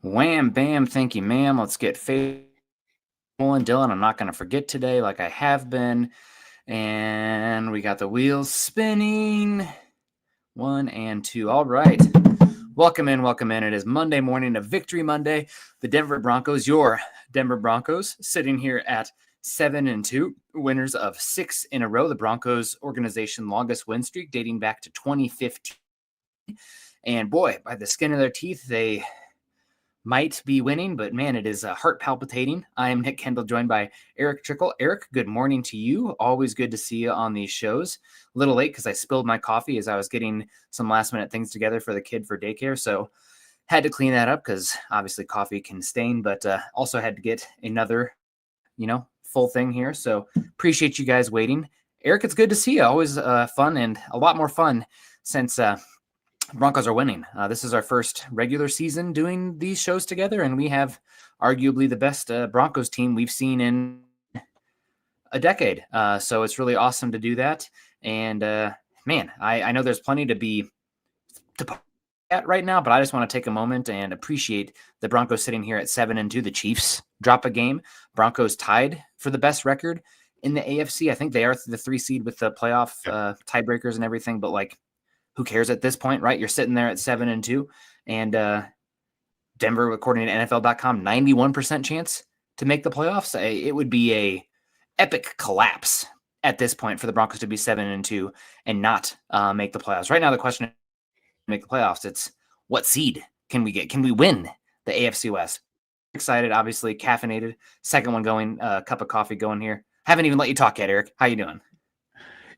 Wham, bam, thank you, ma'am. Let's get rolling. Dylan, I'm not going to forget today like I have been. And we got the wheels spinning. 1 and 2. All right. Welcome in. It is Monday morning of Victory Monday. The Denver Broncos, your Denver Broncos, sitting here at 7-2, winners of 6 in a row. The Broncos organization longest win streak dating back to 2015. And boy, by the skin of their teeth, they might be winning, but man, it is heart palpitating. I am Nick Kendall, joined by Eric Trickle. Eric, good morning to you. Always good to see you on these shows. A little late because I spilled my coffee as I was getting some last minute things together for the kid for daycare. So had to clean that up because obviously coffee can stain, but also had to get another, full thing here. So appreciate you guys waiting. Eric, it's good to see you. Always fun, and a lot more fun since Broncos are winning. This is our first regular season doing these shows together, and we have arguably the best Broncos team we've seen in a decade. So it's really awesome to do that. And man, I know there's plenty to at right now, but I just want to take a moment and appreciate the Broncos sitting here at 7-2. The Chiefs drop a game. Broncos tied for the best record in the AFC. I think they are the 3 seed with the playoff tiebreakers and everything, but who cares at this point, right? You're sitting there at 7-2, and Denver, according to NFL.com, 91% chance to make the playoffs. It would be a epic collapse at this point for the Broncos to be 7-2 and not make the playoffs. Right now, the question is make the playoffs. It's what seed can we get? Can we win the AFC West? Excited, obviously caffeinated. Second one going, cup of coffee going here. Haven't even let you talk yet, Eric. How you doing?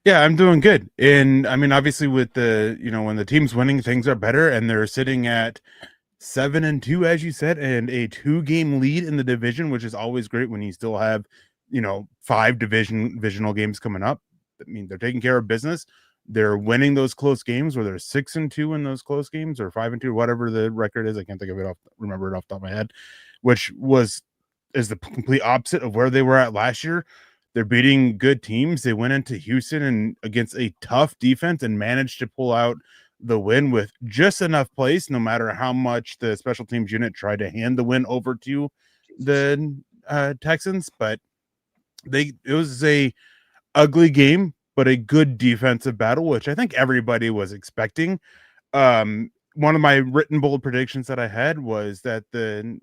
Yeah, I'm doing good. And I mean, obviously with when the team's winning, things are better, and they're sitting at 7-2, as you said, and a 2-game lead in the division, which is always great when you still have, 5 divisional games coming up. I mean, they're taking care of business. They're winning those close games where they're 6-2 in those close games, or 5-2, whatever the record is. I can't think of it remember it off the top of my head, which is the complete opposite of where they were at last year. They're beating good teams. They went into Houston and against a tough defense and managed to pull out the win with just enough plays, no matter how much the special teams unit tried to hand the win over to the Texans. But it was a ugly game, but a good defensive battle, which I think everybody was expecting. One of my written bold predictions that I had was that the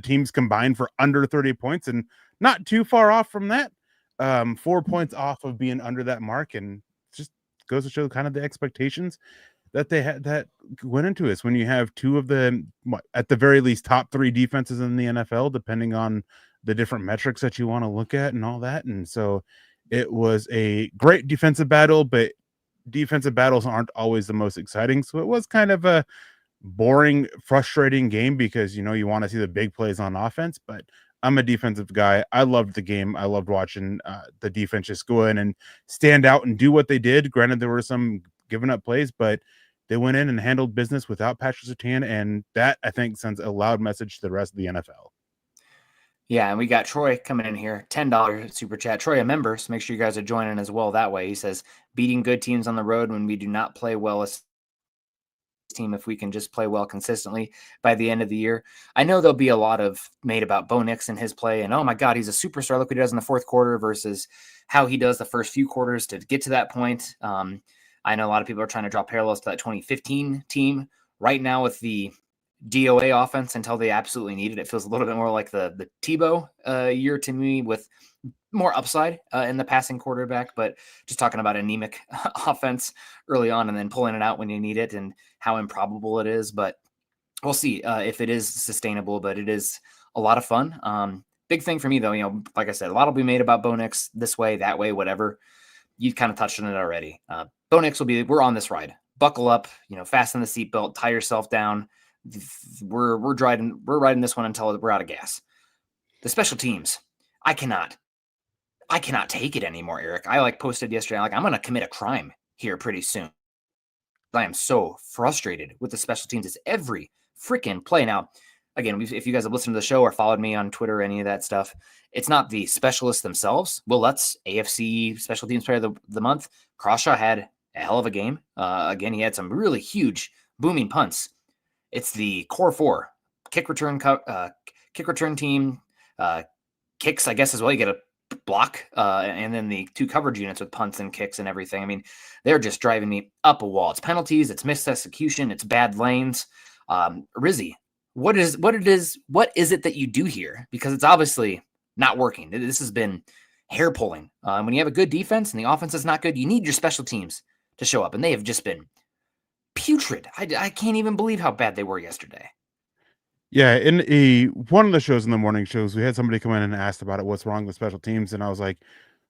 teams combined for under 30 points, and not too far off from that. 4 points off of being under that mark, and just goes to show kind of the expectations that they had that went into this. When you have two of the, at the very least, top 3 defenses in the NFL, depending on the different metrics that you want to look at and all that. And so it was a great defensive battle, but defensive battles aren't always the most exciting. So it was kind of a boring, frustrating game because, you want to see the big plays on offense, but I'm a defensive guy. I loved the game. I loved watching the defense just go in and stand out and do what they did. Granted, there were some giving up plays, but they went in and handled business without Patrick Surtain, and that, I think, sends a loud message to the rest of the NFL. Yeah, and we got Troy coming in here, $10 super chat. Troy, a member, so make sure you guys are joining as well that way. He says, beating good teams on the road when we do not play well as team, if we can just play well consistently by the end of the year. I know there'll be a lot of made about Bo Nix and his play, and oh my God, he's a superstar. Look what he does in the fourth quarter versus how he does the first few quarters to get to that point. I know a lot of people are trying to draw parallels to that 2015 team. Right now with the DOA offense, until they absolutely need it, it feels a little bit more like the Tebow year to me, with more upside in the passing quarterback, but just talking about anemic offense early on and then pulling it out when you need it and how improbable it is. But we'll see if it is sustainable, but it is a lot of fun. Big thing for me though, like I said, a lot will be made about Bo Nix this way, that way, whatever. You kind of touched on it already. Bo Nix we're on this ride. Buckle up, fasten the seatbelt, tie yourself down. We're riding this one until we're out of gas. The special teams, I cannot take it anymore, Eric. I posted yesterday, I'm going to commit a crime here pretty soon. I am so frustrated with the special teams. It's every freaking play. Now, again, if you guys have listened to the show or followed me on Twitter, any of that stuff, it's not the specialists themselves. Will Lutz, AFC Special Teams Player of the Month. Crawshaw had a hell of a game. Again, he had some really huge booming punts. It's the core 4, kick return team, kicks, I guess, as well. You get a block, and then the 2 coverage units with punts and kicks and everything. I mean, they're just driving me up a wall. It's penalties, it's missed execution, it's bad lanes. Rizzy, what is it that you do here? Because it's obviously not working. This has been hair pulling. When you have a good defense and the offense is not good, you need your special teams to show up, and they have just been putrid. I can't even believe how bad they were yesterday. Yeah, in one of the shows in the morning shows, we had somebody come in and asked about it, what's wrong with special teams, and I was like,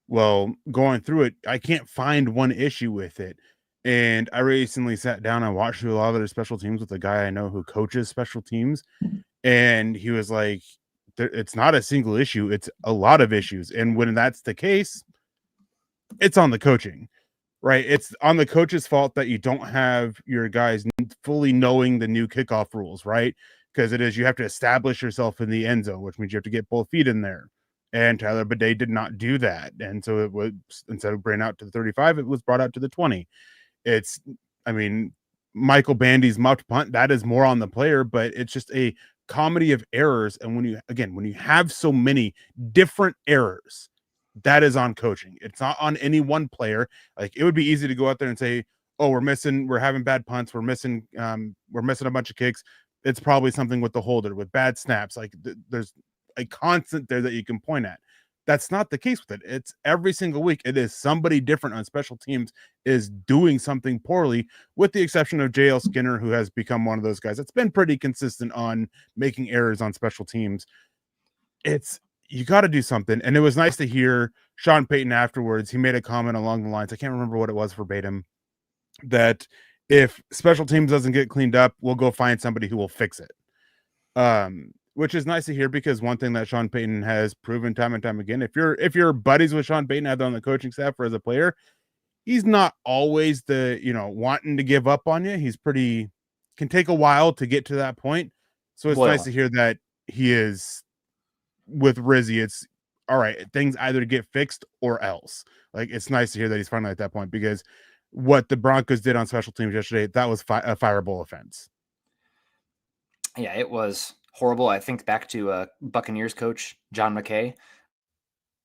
well, going through it, I can't find one issue with it. And I recently sat down and watched through a lot of their special teams with a guy I know who coaches special teams, and he was like, it's not a single issue, it's a lot of issues. And when that's the case, it's on the coaching. Right, it's on the coach's fault that you don't have your guys fully knowing the new kickoff rules, right? Because it is, you have to establish yourself in the end zone, which means you have to get both feet in there. And Tyler Bidet did not do that, and so it was, instead of bringing out to the 35, it was brought out to the 20. It's, I mean, Michael Bandy's muffed punt, that is more on the player, but it's just a comedy of errors. And when you have so many different errors, that is on coaching. It's not on any one player. Like, it would be easy to go out there and say, oh, we're having bad punts, we're missing a bunch of kicks. It's probably something with the holder, with bad snaps. Like, there's a constant there that you can point at. That's not the case with it. It's every single week. It is somebody different on special teams is doing something poorly, with the exception of JL Skinner, who has become one of those guys that's been pretty consistent on making errors on special teams. You got to do something. And it was nice to hear Sean Payton afterwards. He made a comment along the lines, I can't remember what it was verbatim, that if special teams doesn't get cleaned up, we'll go find somebody who will fix it. Which is nice to hear, because one thing that Sean Payton has proven time and time again, if you're buddies with Sean Payton, either on the coaching staff or as a player, he's not always the, wanting to give up on you. He's can take a while to get to that point. So it's nice to hear that he is. With Rizzy, it's all right. Things either get fixed or else. Like, it's nice to hear that he's finally at that point, because what the Broncos did on special teams yesterday, that was a fireable offense. Yeah, it was horrible. I think back to Buccaneers coach John McKay,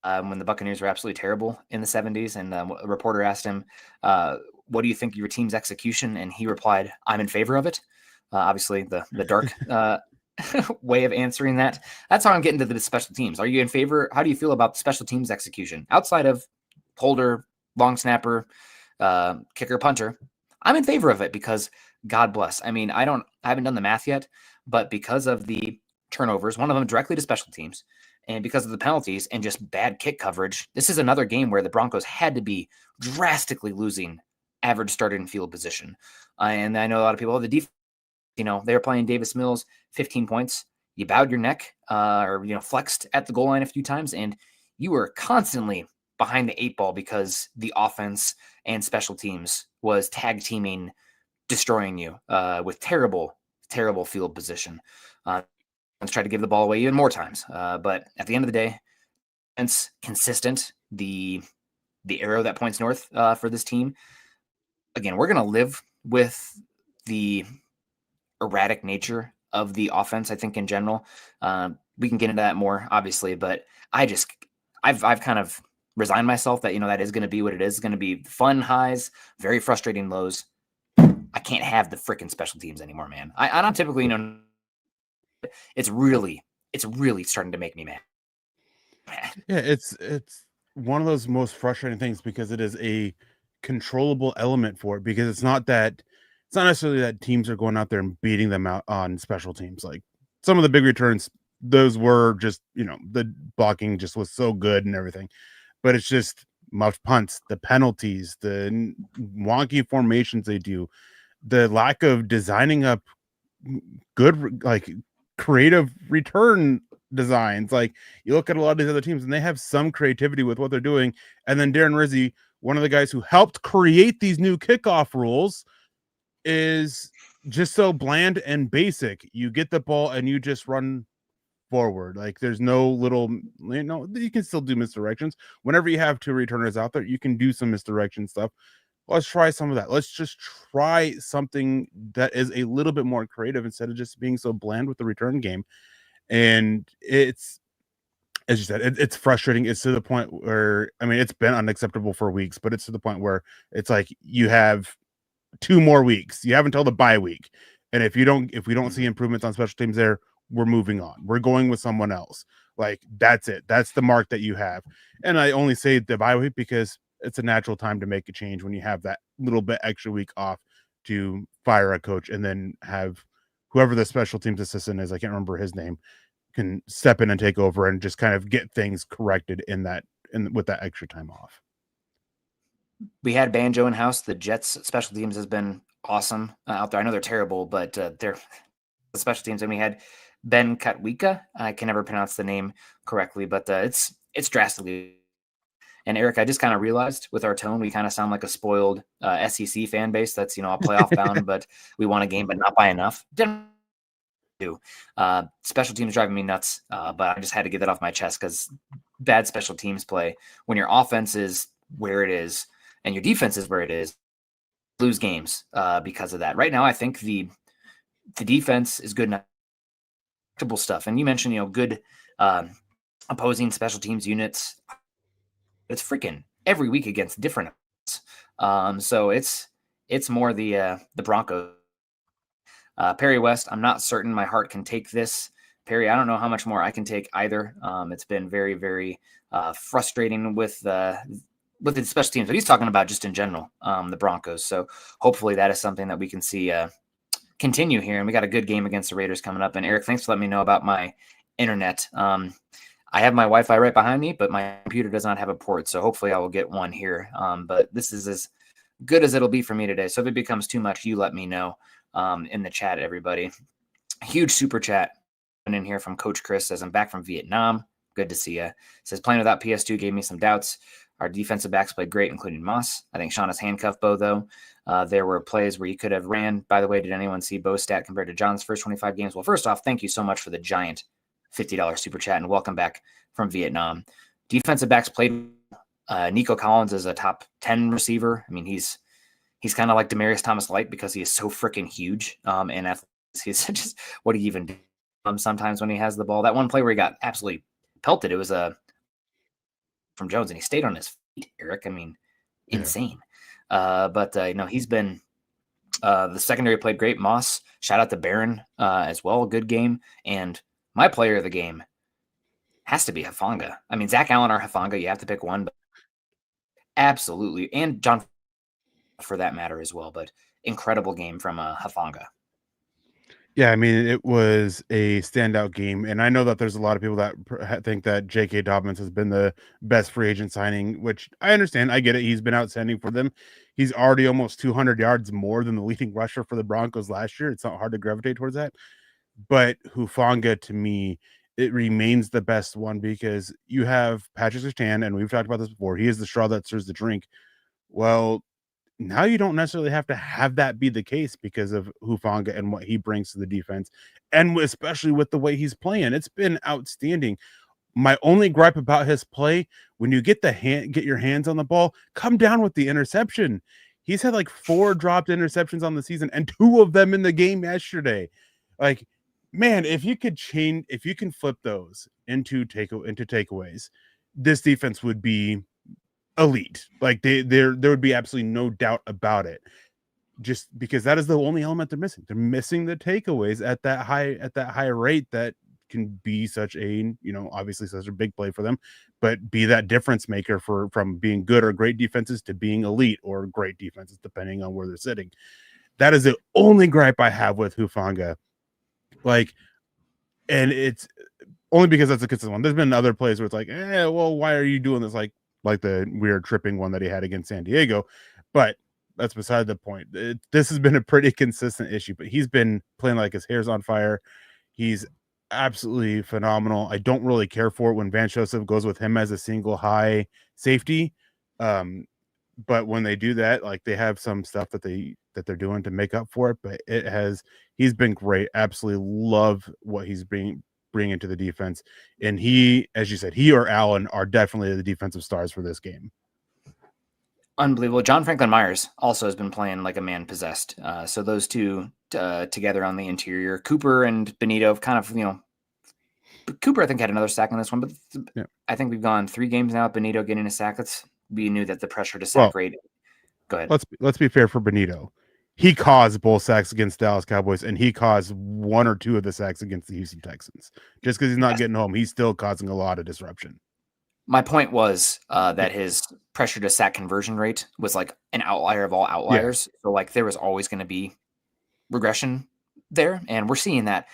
when the Buccaneers were absolutely terrible in the 70s, and a reporter asked him, what do you think of your team's execution? And he replied, I'm in favor of it. Obviously, the dark way of answering that. That's how I'm getting to the special teams. Are you in favor? How do you feel about the special teams execution outside of holder, long snapper, kicker, punter? I'm in favor of it, because God bless. I mean, I haven't done the math yet, but because of the turnovers, one of them directly to special teams, and because of the penalties and just bad kick coverage, this is another game where the Broncos had to be drastically losing average starting field position. And I know a lot of people, the defense, they were playing Davis Mills, 15 points. You bowed your neck, or flexed at the goal line a few times, and you were constantly behind the 8 ball, because the offense and special teams was tag teaming, destroying you with terrible, terrible field position. Let's try to give the ball away even more times. But at the end of the day, it's consistent. The arrow that points north for this team. Again, we're going to live with the erratic nature of the offense, I think, in general. We can get into that more, obviously, but I've kind of resigned myself that, that is going to be what it is. It's going to be fun highs, very frustrating lows. I can't have the freaking special teams anymore, man. I don't typically, it's really starting to make me mad. Yeah, it's one of those most frustrating things, because it is a controllable element for it, because it's not necessarily that teams are going out there and beating them out on special teams. Like, some of the big returns, those were just, the blocking just was so good and everything, but it's just muffed punts, the penalties, the wonky formations they do, the lack of designing up good, like, creative return designs. Like, you look at a lot of these other teams and they have some creativity with what they're doing, and then Darren Rizzy, one of the guys who helped create these new kickoff rules, is just so bland and basic. You get the ball and you just run forward. Like, there's no little, you can still do misdirections. Whenever you have 2 returners out there, you can do some misdirection stuff, let's try some of that. Let's just try something that is a little bit more creative instead of just being so bland with the return game. And it's, as you said, it's frustrating. It's to the point where, I mean, it's been unacceptable for weeks, but it's to the point where it's like you have 2 more weeks. You have until the bye week. And if we don't see improvements on special teams there, we're moving on. We're going with someone else. Like, that's it. That's the mark that you have. And I only say the bye week because it's a natural time to make a change when you have that little bit extra week off to fire a coach and then have whoever the special teams assistant is, I can't remember his name, can step in and take over and just kind of get things corrected with that extra time off. We had Banjo in house. The Jets special teams has been awesome out there. I know they're terrible, but they're the special teams. And we had Ben Katwika. I can never pronounce the name correctly, but it's drastically. And Eric, I just kind of realized with our tone, we kind of sound like a spoiled SEC fan base that's, a playoff bound, but we won a game, but not by enough. Didn't do. Special teams driving me nuts, but I just had to get that off my chest because bad special teams play, when your offense is where it is and your defense is where it is, lose games because of that. Right now, I think the defense is good enough stuff. And you mentioned, good opposing special teams units. It's freaking every week against different. So it's more the Broncos. Perry West, I'm not certain my heart can take this. Perry, I don't know how much more I can take either. It's been very, very frustrating with the special teams, but he's talking about just in general, the Broncos. So hopefully that is something that we can see continue here. And we got a good game against the Raiders coming up. And Eric, thanks for letting me know about my internet. I have my Wi-Fi right behind me, but my computer does not have a port. So hopefully I will get one here. But this is as good as it'll be for me today. So if it becomes too much, you let me know in the chat, everybody. Huge super chat in here from Coach Chris. Says, I'm back from Vietnam. Good to see you. Says, playing without PS2 gave me some doubts. Our defensive backs played great, including Moss. I think Sean has handcuffed Bo, though. There were plays where you could have ran. By the way, did anyone see Bo's stat compared to John's first 25 games? Well, first off, thank you so much for the giant $50 super chat, and welcome back from Vietnam. Defensive backs played. Nico Collins is a top 10 receiver. I mean, he's kind of like Demaryius Thomas Light because he is so freaking huge. And he's just what he even do sometimes when he has the ball. That one play where he got absolutely pelted, it was from Jones, and he stayed on his feet, Eric. I mean, insane. But he's been the secondary played great. Moss, shout out to Barron as well. Good game. And my player of the game has to be Hufanga. I mean, Zach Allen or Hufanga, you have to pick one. But absolutely. And John, for that matter as well. But incredible game from Hufanga. Yeah, I mean, it was a standout game, and I know that there's a lot of people that think that J.K. Dobbins has been the best free agent signing, which I understand. I get it. He's been outstanding for them. He's already almost 200 yards more than the leading rusher for the Broncos last year. It's not hard to gravitate towards that. But Hufanga, to me, it remains the best one because you have Patrick Surtain, and we've talked about this before. He is the straw that stirs the drink. Well, now you don't necessarily have to have that be the case because of Hufanga and what he brings to the defense, and especially with the way he's playing. It's been outstanding. My only gripe about his play, when you get your hands on the ball, come down with the interception. He's had like 4 dropped interceptions on the season and 2 of them in the game yesterday. Like, man, if you can flip those into takeaways, this defense would be elite. Like there would be absolutely no doubt about it. Just because that is the only element they're missing. They're missing the takeaways at that high rate that can be such a, obviously such a big play for them, but be that difference maker from being good or great defenses to being elite or great defenses, depending on where they're sitting. That is the only gripe I have with Hufanga. Like, and it's only because that's a consistent one. There's been other plays where it's like, well, why are you doing this? Like the weird tripping one that he had against San Diego, but that's beside the point. This has been a pretty consistent issue, but he's been playing like his hair's on fire. He's absolutely phenomenal. I don't really care for it when Van Joseph goes with him as a single high safety. But when they do that, like they have some stuff that they're doing to make up for it, but he's been great. Absolutely love what he's bringing into the defense. And he, as you said, he or Allen are definitely the defensive stars for this game. Unbelievable. John Franklin Myers also has been playing like a man possessed. So those two together on the interior, Cooper and Benito have kind of, Cooper I think had another sack on this one, but Yeah. I think we've gone 3 games now. Benito getting a sack. We knew that the pressure to Well, sack rate. Go ahead. let's be fair for Benito. He caused both sacks against Dallas Cowboys, and he caused 1 or 2 of the sacks against the Houston Texans. Just because he's not Yes. getting home, he's still causing a lot of disruption. My point was that his pressure to sack conversion rate was like an outlier of all outliers. So like there was always going to be regression there, and we're seeing that.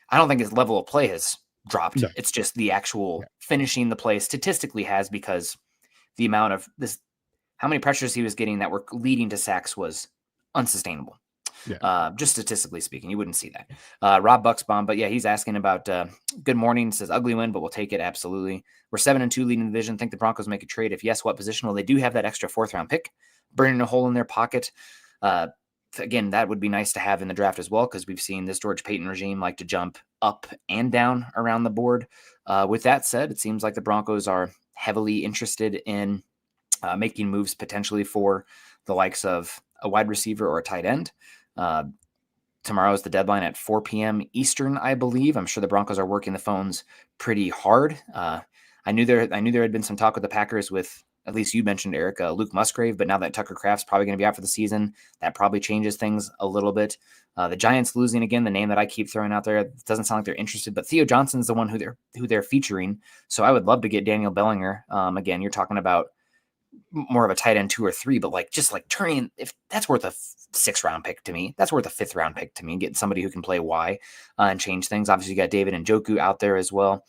I don't think his level of play has dropped. No. It's just the actual finishing the play statistically has, because the amount of how many pressures he was getting that were leading to sacks was unsustainable. Yeah. Just statistically speaking, you wouldn't see that. Rob Bucksbaum, but yeah, he's asking about good morning. Says ugly win, but we'll take it. Absolutely. We're 7-2 leading the division. Think the Broncos make a trade? If yes, what position? Well, they do have that extra 4th round pick, burning a hole in their pocket. Again, that would be nice to have in the draft as well, because we've seen this George Payton regime like to jump up and down around the board. With that said, it seems like the Broncos are heavily interested in making moves potentially for the likes of a wide receiver or a tight end. Tomorrow is the deadline at 4 p.m. Eastern, I believe. I'm sure the Broncos are working the phones pretty hard. I knew there had been some talk with the Packers with, at least you mentioned, Eric, Luke Musgrave, but now that Tucker Kraft's probably going to be out for the season, that probably changes things a little bit. The Giants losing again, the name that I keep throwing out there, it doesn't sound like they're interested, but Theo Johnson's the one who they're featuring. So I would love to get Daniel Bellinger. Again, you're talking about more of a tight end 2 or 3, but turning, if that's worth a 6th round pick to me, that's worth a 5th round pick to me. Getting somebody who can play Y and change things. Obviously, you got David Njoku out there as well.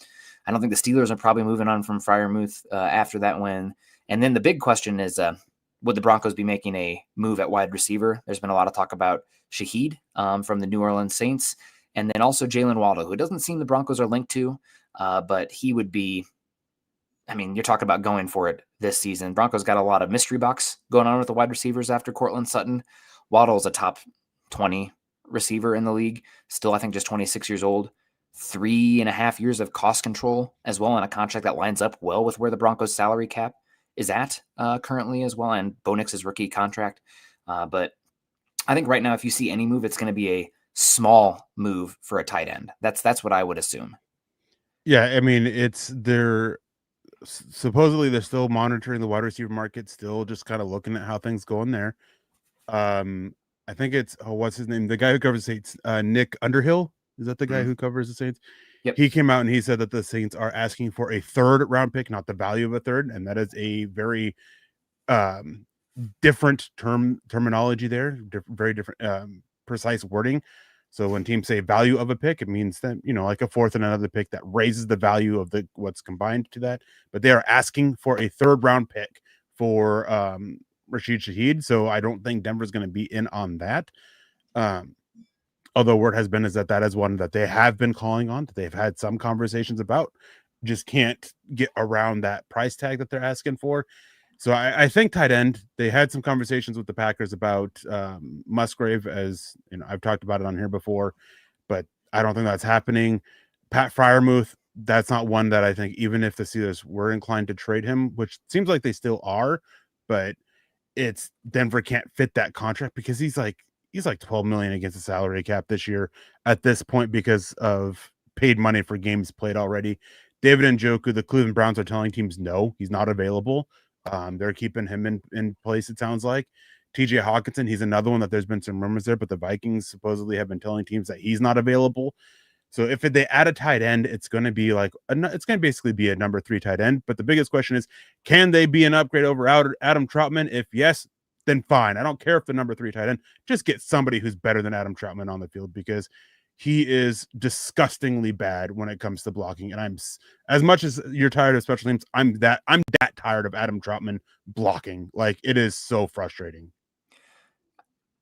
I don't think the Steelers are probably moving on from Freiermuth after that win. And then the big question is, would the Broncos be making a move at wide receiver? There's been a lot of talk about Shaheed from the New Orleans Saints, and then also Jalen Waddle, who doesn't seem the Broncos are linked to, but he would be. I mean, you're talking about going for it this season. Broncos got a lot of mystery box going on with the wide receivers after Cortland Sutton. Waddle's a top 20 receiver in the league. Still, I think just 26 years old. 3.5 years of cost control as well, and a contract that lines up well with where the Broncos salary cap is at currently as well, and Bo Nix's rookie contract. But I think right now, if you see any move, it's going to be a small move for a tight end. That's what I would assume. Yeah, I mean, supposedly they're still monitoring the wide receiver market, still just kind of looking at how things go in there. I think it's what's his name? The guy who covers the Saints, Nick Underhill. Is that the guy who covers the Saints? Yep. He came out and he said that the Saints are asking for a 3rd round pick, not the value of a 3rd, and that is a very different terminology there, very different precise wording. So when teams say value of a pick, it means that, like a 4th and another pick that raises the value of what's combined to that. But they are asking for a 3rd round pick for Rashid Shaheed. So I don't think Denver's going to be in on that. Although word has been is that is one that they have been calling on, that they've had some conversations about, just can't get around that price tag that they're asking for. So I think tight end, they had some conversations with the Packers about Musgrave, as I've talked about it on here before, but I don't think that's happening. Pat Freiermuth, that's not one that I think, even if the Steelers were inclined to trade him, which seems like they still are, but it's Denver can't fit that contract because he's like $12 million against the salary cap this year at this point because of paid money for games played already. David Njoku, the Cleveland Browns are telling teams no, he's not available. They're keeping him in place, it sounds like. TJ Hawkinson, he's another one that there's been some rumors there, but the Vikings supposedly have been telling teams that he's not available. So if they add a tight end, it's going to be it's going to basically be a number 3 tight end. But the biggest question is, can they be an upgrade over Adam Troutman? If yes, then fine. I don't care if the number 3 tight end, just get somebody who's better than Adam Troutman on the field, because he is disgustingly bad when it comes to blocking. And as much as you're tired of special teams, I'm that tired of Adam Troutman blocking. Like, it is so frustrating.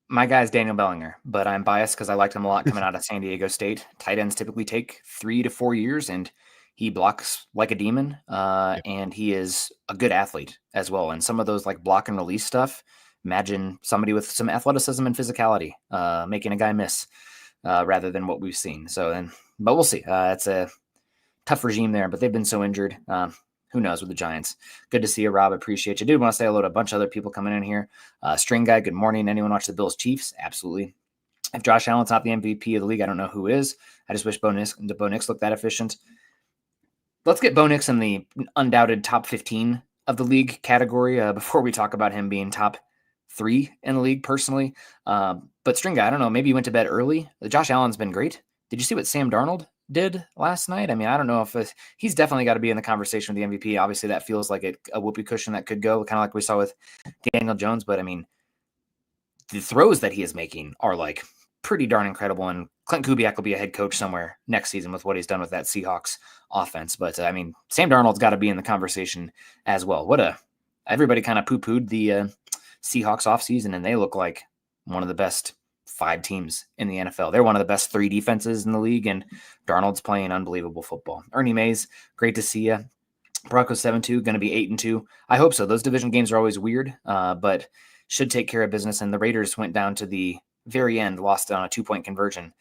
My guy's Daniel Bellinger, but I'm biased because I liked him a lot coming out of San Diego State. Tight ends typically take 3 to 4 years, and he blocks like a demon. And he is a good athlete as well. And some of those like block and release stuff, imagine somebody with some athleticism and physicality making a guy miss rather than what we've seen. But we'll see. It's a tough regime there, but they've been so injured. who knows with the Giants. Good to see you, Rob. Appreciate you. Dude, want to say hello to a bunch of other people coming in here. String Guy, good morning. Anyone watch the Bills Chiefs? Absolutely. If Josh Allen's not the MVP of the league, I don't know who is. I just wish Bo Nix looked that efficient. Let's get Bo Nix in the undoubted top 15 of the league category before we talk about him being top 3 in the league personally. But String Guy, I don't know, maybe you went to bed early. Josh Allen's been great. Did you see what Sam Darnold did last night? I mean, I don't know if he's definitely got to be in the conversation with the MVP. Obviously, that feels like a whoopee cushion that could go, kind of like we saw with Daniel Jones. But I mean, the throws that he is making are like pretty darn incredible. And Clint Kubiak will be a head coach somewhere next season with what he's done with that Seahawks offense. But I mean, Sam Darnold's got to be in the conversation as well. Everybody kind of poo-pooed the Seahawks offseason, and they look like one of the best 5 teams in the NFL. They're one of the best 3 defenses in the league, and Darnold's playing unbelievable football. Ernie Mays, great to see you. Broncos 7-2, going to be 8-2. I hope so. Those division games are always weird, but should take care of business. And the Raiders went down to the very end, lost on a 2-point conversion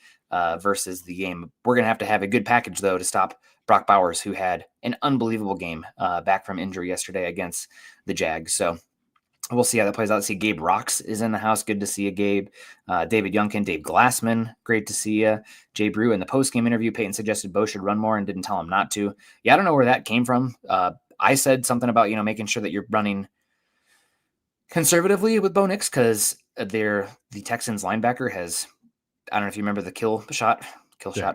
versus the game. We're going to have a good package, though, to stop Brock Bowers, who had an unbelievable game back from injury yesterday against the Jags. So we'll see how that plays out. See, Gabe Rocks is in the house. Good to see you, Gabe. David Youngkin, Dave Glassman, great to see you. Jay Brew, in the post-game interview, Peyton suggested Bo should run more and didn't tell him not to. Yeah, I don't know where that came from. I said something about, making sure that you're running conservatively with Bo Nix because the Texans linebacker has, I don't know if you remember the kill shot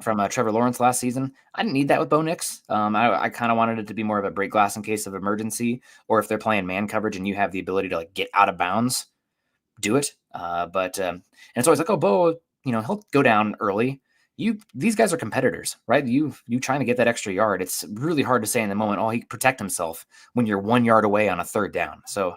from Trevor Lawrence last season. I didn't need that with Bo Nix. I kind of wanted it to be more of a break glass in case of emergency, or if they're playing man coverage and you have the ability to get out of bounds, do it. And it's always like, oh, Bo, he'll go down early. These guys are competitors, right? You trying to get that extra yard. It's really hard to say in the moment, oh, he can protect himself when you're 1 yard away on a 3rd down. So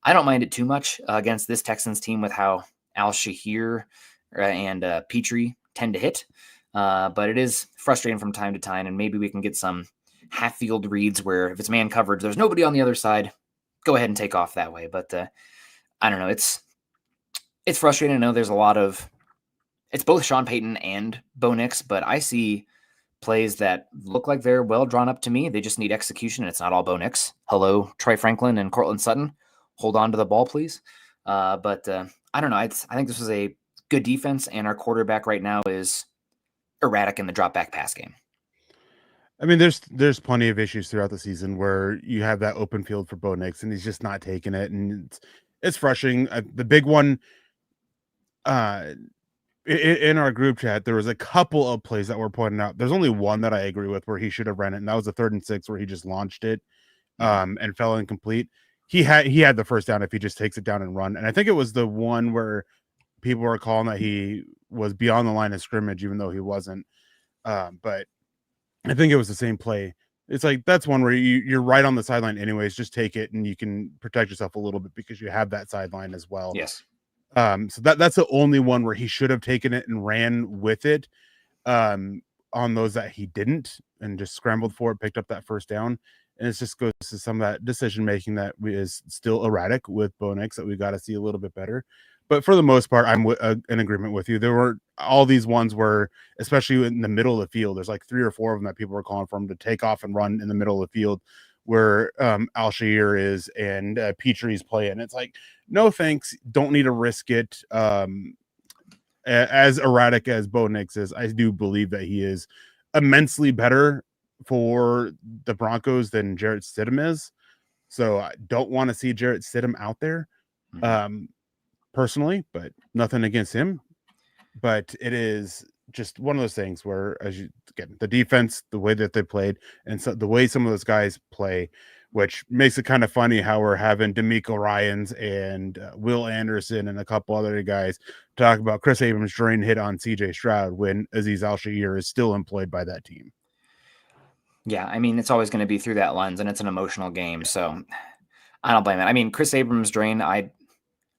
I don't mind it too much against this Texans team with how Al-Shahir and Petrie tend to hit. But it is frustrating from time to time, and maybe we can get some half-field reads where if it's man coverage, there's nobody on the other side, go ahead and take off that way. But I don't know. It's frustrating. I know there's a lot of – it's both Sean Payton and Bo Nix, but I see plays that look like they're well drawn up to me. They just need execution, and it's not all Bo Nix. Hello, Troy Franklin and Cortland Sutton. Hold on to the ball, please. But I don't know. I think this was a good defense, and our quarterback right now is erratic in the drop back pass game. I mean, there's plenty of issues throughout the season where you have that open field for Bo Nix, and he's just not taking it, and it's frustrating. The big one, in our group chat, there was a couple of plays that were pointed out. There's only one that I agree with where he should have ran it, and that was a 3rd and 6 where he just launched it, and fell incomplete. He had the first down if he just takes it down and run. And I think it was the one where people were calling that he was beyond the line of scrimmage, even though he wasn't. But I think it was the same play. It's like, that's one where you're right on the sideline anyways, just take it and you can protect yourself a little bit because you have that sideline as well. Yes. So that's the only one where he should have taken it and ran with it. On those that he didn't and just scrambled for it, picked up that first down. And it just goes to some of that decision making that is still erratic with Bo Nix that we got to see a little bit better. But for the most part, I'm in agreement with you. There were all these ones where, especially in the middle of the field, there's like 3 or 4 of them that people were calling for him to take off and run in the middle of the field where Al-Shahir is and Petrie's playing. It's like, no thanks. Don't need to risk it. As erratic as Bo Nix is, I do believe that he is immensely better for the Broncos than Jarrett Stidham is. So I don't want to see Jarrett Stidham out there personally, but nothing against him. But it is just one of those things where, the defense, the way that they played, and so the way some of those guys play, which makes it kind of funny how we're having D'Amico Ryans and Will Anderson and a couple other guys talk about Chris Abrams' drain hit on CJ Stroud when Azeez Al-Shahir is still employed by that team. Yeah, I mean, it's always going to be through that lens, and it's an emotional game, so I don't blame it. I mean, Chris Abrams' drain, I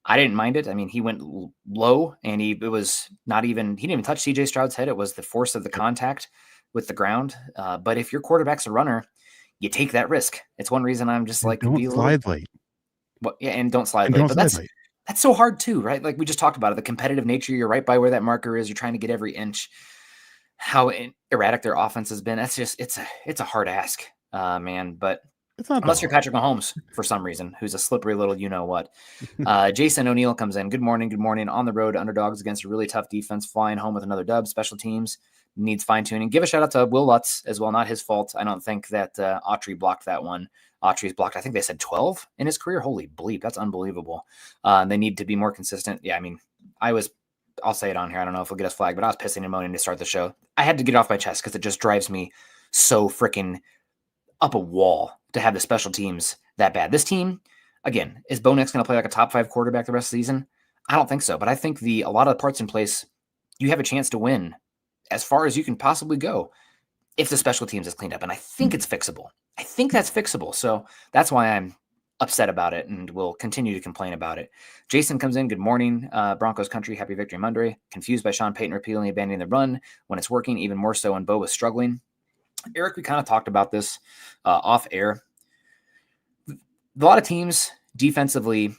didn't mind it. I mean, he went low, and he didn't even touch CJ Stroud's head. It was the force of the contact with the ground. But if your quarterback's a runner, you take that risk. It's one reason I'm just like, don't slide late. Well, yeah, and don't slide late. But that's so hard too, right? Like we just talked about it, the competitive nature. You're right by where that marker is. You're trying to get every inch. How erratic their offense has been. That's just it's a hard ask, man. But It's not Unless that you're hard. Patrick Mahomes for some reason, who's a slippery little you-know-what. Jason O'Neill comes in. Good morning. On the road, underdogs against a really tough defense, flying home with another dub. Special teams needs fine-tuning. Give a shout-out to Will Lutz as well. Not his fault. I don't think that Autry blocked that one. Autry's blocked, I think they said 12 in his career. Holy bleep, that's unbelievable. They need to be more consistent. Yeah, I mean, I'll say it on here. I don't know if we'll get us flagged, but I was pissing and moaning to start the show. I had to get it off my chest because it just drives me so freaking up a wall to have the special teams that bad. This team, again, is Bo Nix going to play like a top 5 quarterback the rest of the season? I don't think so, but I think a lot of the parts in place, you have a chance to win as far as you can possibly go if the special teams is cleaned up, and I think it's fixable. I think that's fixable, so that's why I'm upset about it and will continue to complain about it. Jason comes in. Good morning, Broncos country. Happy Victory Monday. Confused by Sean Payton repeatedly abandoning the run when it's working, even more so when Bo was struggling. Eric, we kind of talked about this off air. A lot of teams defensively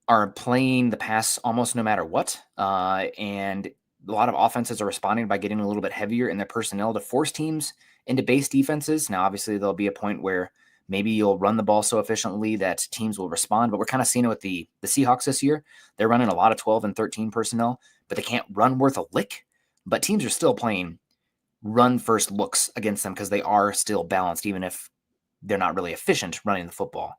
are playing the pass almost no matter what. And a lot of offenses are responding by getting a little bit heavier in their personnel to force teams into base defenses. Now, obviously, there'll be a point where maybe you'll run the ball so efficiently that teams will respond. But we're kind of seeing it with the Seahawks this year. They're running a lot of 12 and 13 personnel, but they can't run worth a lick. But teams are still playing run first looks against them because they are still balanced, even if they're not really efficient running the football.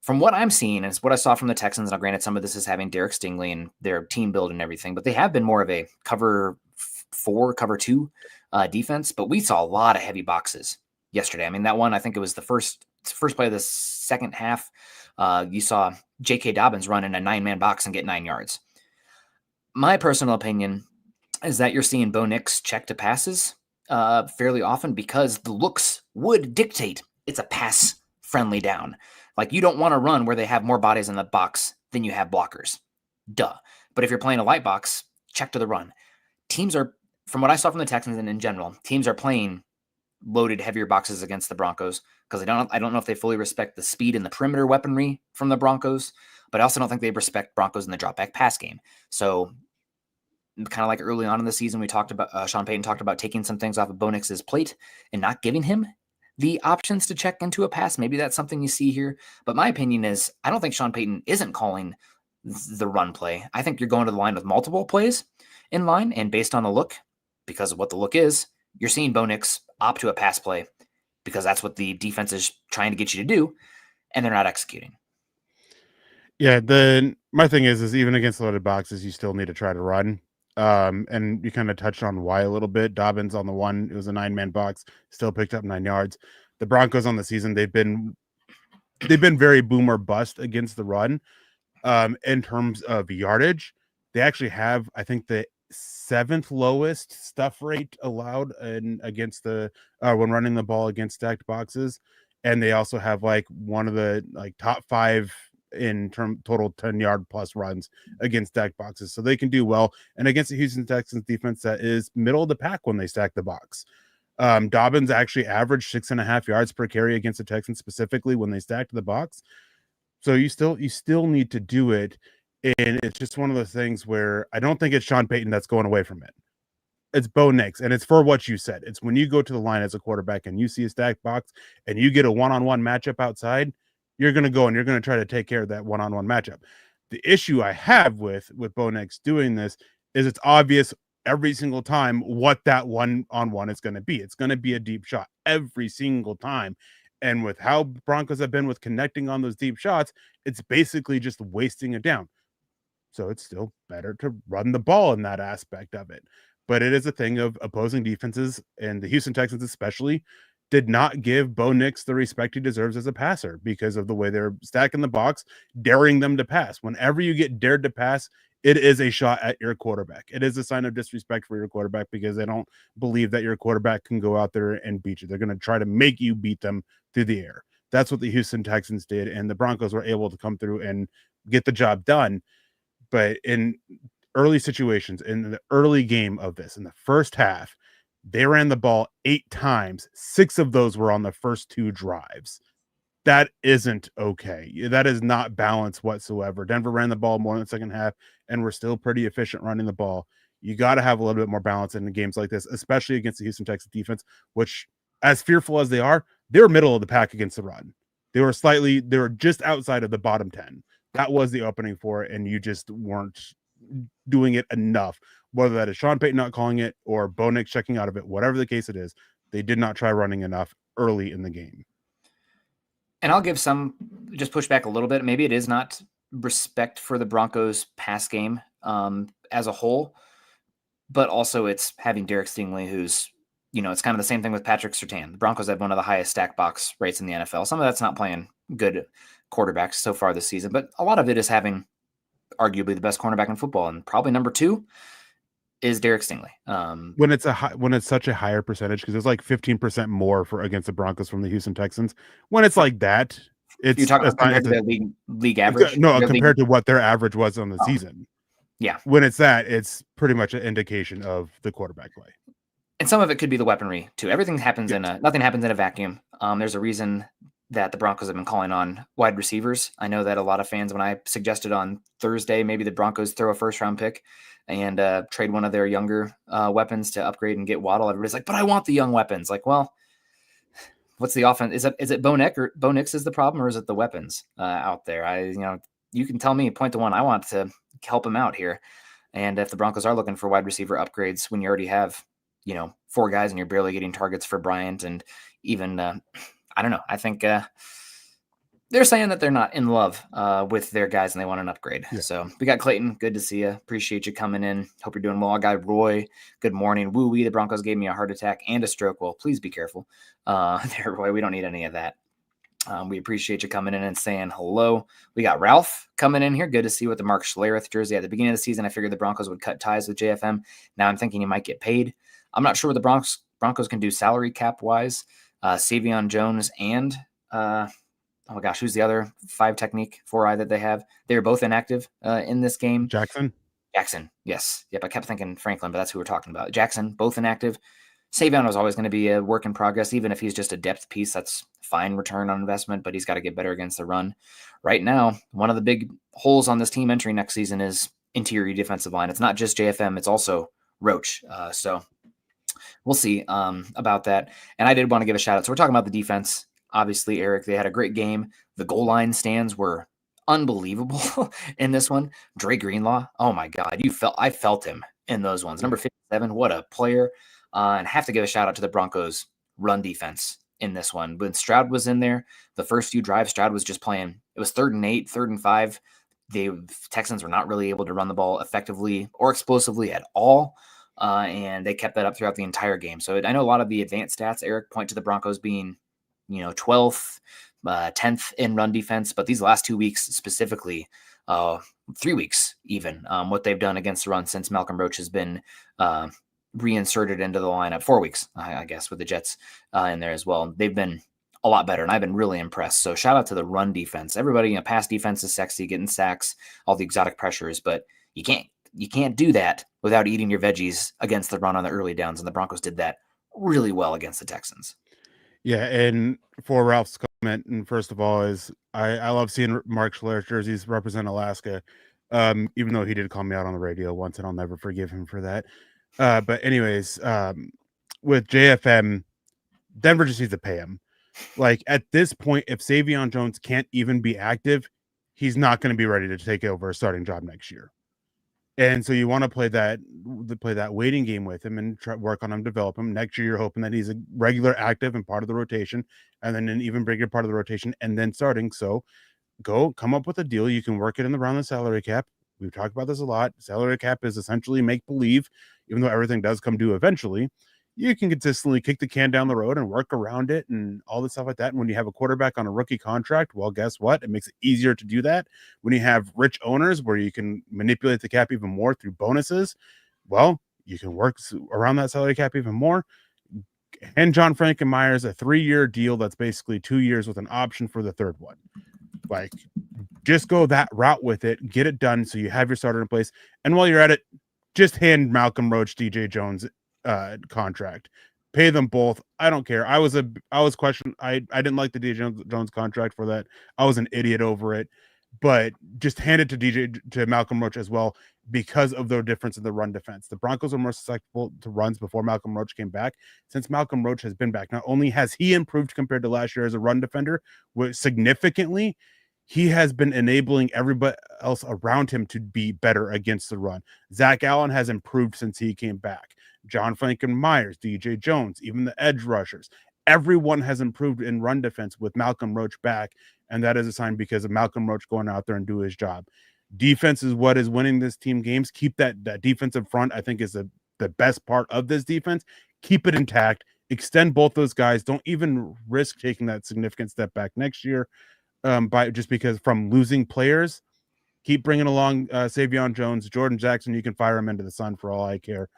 From what I'm seeing, and it's what I saw from the Texans, and granted some of this is having Derek Stingley and their team build and everything, but they have been more of a cover 4, cover 2 defense. But we saw a lot of heavy boxes yesterday. I mean, that one, I think it was the first play of the second half. You saw J.K. Dobbins run in a 9-man box and get 9 yards. My personal opinion is that you're seeing Bo Nix check to passes fairly often because the looks would dictate it's a pass-friendly down. Like, you don't want to run where they have more bodies in the box than you have blockers. Duh. But if you're playing a light box, check to the run. Teams are, from what I saw from the Texans and in general, teams are playing loaded, heavier boxes against the Broncos because I don't know if they fully respect the speed and the perimeter weaponry from the Broncos, but I also don't think they respect Broncos in the drop-back pass game. So kind of like early on in the season, we talked about Sean Payton talked about taking some things off of Bo Nix's plate and not giving him the options to check into a pass. Maybe that's something you see here. But my opinion is I don't think Sean Payton isn't calling the run play. I think you're going to the line with multiple plays in line, and based on the look, because of what the look is, you're seeing Bo Nix opt to a pass play because that's what the defense is trying to get you to do, and they're not executing. Yeah, my thing is even against loaded boxes, you still need to try to run. And you kind of touched on why a little bit. Dobbins on the one, it was a 9-man box, still picked up 9 yards. The Broncos on the season, they've been very boom or bust against the run. In terms of yardage, they actually have, I think, the 7th lowest stuff rate allowed against the when running the ball against stacked boxes, and they also have like one of the top 5 in total 10-yard plus runs against stacked boxes, so they can do well. And against the Houston Texans defense that is middle of the pack when they stack the box. Dobbins actually averaged 6.5 yards per carry against the Texans specifically when they stacked the box. So you still need to do it, and it's just one of those things where I don't think it's Sean Payton that's going away from it. It's Bo Nix, and it's for what you said. It's when you go to the line as a quarterback and you see a stacked box and you get a one-on-one matchup outside, you're going to go and you're going to try to take care of that one-on-one matchup. The issue I have with Bo Nix doing this is it's obvious every single time what that one-on-one is going to be. It's going to be a deep shot every single time. And with how Broncos have been with connecting on those deep shots, it's basically just wasting it down. So it's still better to run the ball in that aspect of it. But it is a thing of opposing defenses, and the Houston Texans especially did not give Bo Nix the respect he deserves as a passer because of the way they're stacking the box, daring them to pass. Whenever you get dared to pass, it is a shot at your quarterback. It is a sign of disrespect for your quarterback because they don't believe that your quarterback can go out there and beat you. They're going to try to make you beat them through the air. That's what the Houston Texans did, and the Broncos were able to come through and get the job done. But in early situations, in the early game of this, in the first half, they ran the ball 8 times. 6 of those were on the first 2 drives. That isn't okay. That is not balanced whatsoever. Denver ran the ball more in the second half, and we're still pretty efficient running the ball. You got to have a little bit more balance in the games like this, especially against the Houston Texans defense, which, as fearful as they are, they're middle of the pack against the run. They were just outside of the bottom 10. That was the opening for it, and you just weren't doing it enough. Whether that is Sean Payton not calling it or Bo Nix checking out of it, whatever the case it is, they did not try running enough early in the game. And I'll give just push back a little bit. Maybe it is not respect for the Broncos pass game as a whole, but also it's having Derek Stingley, who's, it's kind of the same thing with Patrick Surtain. The Broncos have one of the highest stack box rates in the NFL. Some of that's not playing good quarterbacks so far this season, but a lot of it is having arguably the best cornerback in football, and probably number 2 is Derek Stingley. When it's such a higher percentage, because it's like 15% more for against the Broncos from the Houston Texans. When it's like that, you're talking about compared to their league average. No, compared to what their average was on the season. Yeah, when it's that, it's pretty much an indication of the quarterback play. And some of it could be the weaponry too. Everything happens nothing happens in a vacuum. There's a reason that the Broncos have been calling on wide receivers. I know that a lot of fans, when I suggested on Thursday, maybe the Broncos throw a first-round pick and trade one of their younger weapons to upgrade and get Waddle, everybody's like, but I want the young weapons. Like, well, what's the offense? Is it Bo Nix is the problem, or is it the weapons out there? You can tell me, point to one. I want to help him out here. And if the Broncos are looking for wide receiver upgrades when you already have, 4 guys and you're barely getting targets for Bryant, and even, I don't know. I think they're saying that they're not in love with their guys and they want an upgrade. Yeah. So we got Clayton. Good to see you. Appreciate you coming in. Hope you're doing well. I got Roy. Good morning. Woo-wee. The Broncos gave me a heart attack and a stroke. Well, please be careful. There, Roy. We don't need any of that. We appreciate you coming in and saying hello. We got Ralph coming in here. Good to see you with the Mark Schlereth jersey. At the beginning of the season, I figured the Broncos would cut ties with JFM. Now I'm thinking he might get paid. I'm not sure what the Broncos can do salary cap wise. Savion Jones and oh my gosh, who's the other 5 technique 4-eye that they have? They are both inactive in this game. Jackson, yes. Yep, I kept thinking Franklin, but that's who we're talking about. Jackson, both inactive. Savion was always going to be a work in progress, even if he's just a depth piece. That's fine return on investment, but he's got to get better against the run. Right now, one of the big holes on this team entering next season is interior defensive line. It's not just JFM, it's also Roach. So we'll see about that. And I did want to give a shout out. So we're talking about the defense. Obviously, Eric, they had a great game. The goal line stands were unbelievable in this one. Dre Greenlaw, oh my God, I felt him in those ones. Number 57, what a player. And have to give a shout out to the Broncos run defense in this one. When Stroud was in there, the first few drives, Stroud was just playing. It was 3rd and 8, 3rd and 5. The Texans were not really able to run the ball effectively or explosively at all. And they kept that up throughout the entire game. So I know a lot of the advanced stats, Eric, point to the Broncos being, 12th, 10th in run defense. But these last 2 weeks specifically, 3 weeks even, what they've done against the run since Malcolm Roach has been reinserted into the lineup, 4 weeks, I guess, with the Jets in there as well. They've been a lot better, and I've been really impressed. So shout out to the run defense. Everybody, pass defense is sexy, getting sacks, all the exotic pressures, but you can't do that without eating your veggies against the run on the early downs, and the Broncos did that really well against the Texans. Yeah, and for Ralph's comment, and first of all, is I love seeing Mark Schlereth jerseys represent Alaska, even though he did call me out on the radio once, and I'll never forgive him for that. But anyways, with JFM, Denver just needs to pay him. Like at this point, if Savion Jones can't even be active, he's not going to be ready to take over a starting job next year. And so you want to play that waiting game with him and work on him, develop him. Next year, you're hoping that he's a regular active and part of the rotation, and then an even bigger part of the rotation, and then starting. So go come up with a deal. You can work it in around the salary cap. We've talked about this a lot. Salary cap is essentially make believe, even though everything does come due eventually. You can consistently kick the can down the road and work around it and all this stuff like that. And when you have a quarterback on a rookie contract, well, guess what? It makes it easier to do that. When you have rich owners where you can manipulate the cap even more through bonuses, well, you can work around that salary cap even more. And John Frankenmeyer's a 3-year deal that's basically 2 years with an option for the 3rd one. Like, just go that route with it, get it done so you have your starter in place. And while you're at it, just hand Malcolm Roach, DJ Jones contract. Pay them both. I don't care. I was questioned. I didn't like the DJ Jones contract for that. I was an idiot over it. but just hand it to Malcolm Roach as well because of their difference in the run defense. The Broncos are more susceptible to runs before Malcolm Roach came back. Since Malcolm Roach has been back, not only has he improved compared to last year as a run defender significantly, he has been enabling everybody else around him to be better against the run. Zach Allen has improved since he came back. John Franklin Myers, DJ Jones, even the edge rushers. Everyone has improved in run defense with Malcolm Roach back, and that is a sign because of Malcolm Roach going out there and do his job. Defense is what is winning this team games. Keep that defensive front, I think, is the best part of this defense. Keep it intact. Extend both those guys. Don't even risk taking that significant step back next year by just because from losing players. Keep bringing along Savion Jones. Jordan Jackson, you can fire him into the sun for all I care.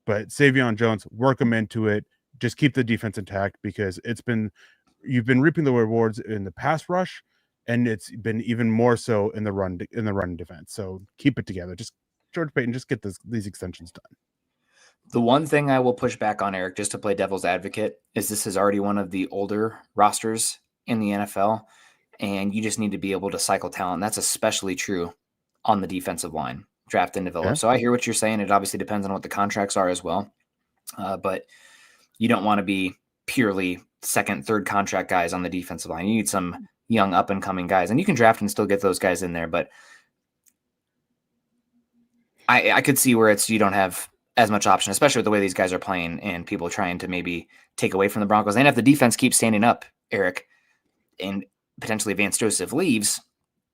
But Savion Jones, work him into it. Just keep the defense intact because you've been reaping the rewards in the pass rush, and it's been even more so in the run defense. So keep it together. Just George Payton, just get these extensions done. The one thing I will push back on, Eric, just to play devil's advocate, is this is already one of the older rosters in the NFL, and you just need to be able to cycle talent. That's especially true on the defensive line, draft and develop. Yeah. So I hear what you're saying. It obviously depends on what the contracts are as well, but you don't want to be purely second, third contract guys on the defensive line. You need some young up-and-coming guys, and you can draft and still get those guys in there, but I could see where you don't have as much option, especially with the way these guys are playing and people trying to maybe take away from the Broncos. And if the defense keeps standing up, Eric, and potentially Vance Joseph leaves,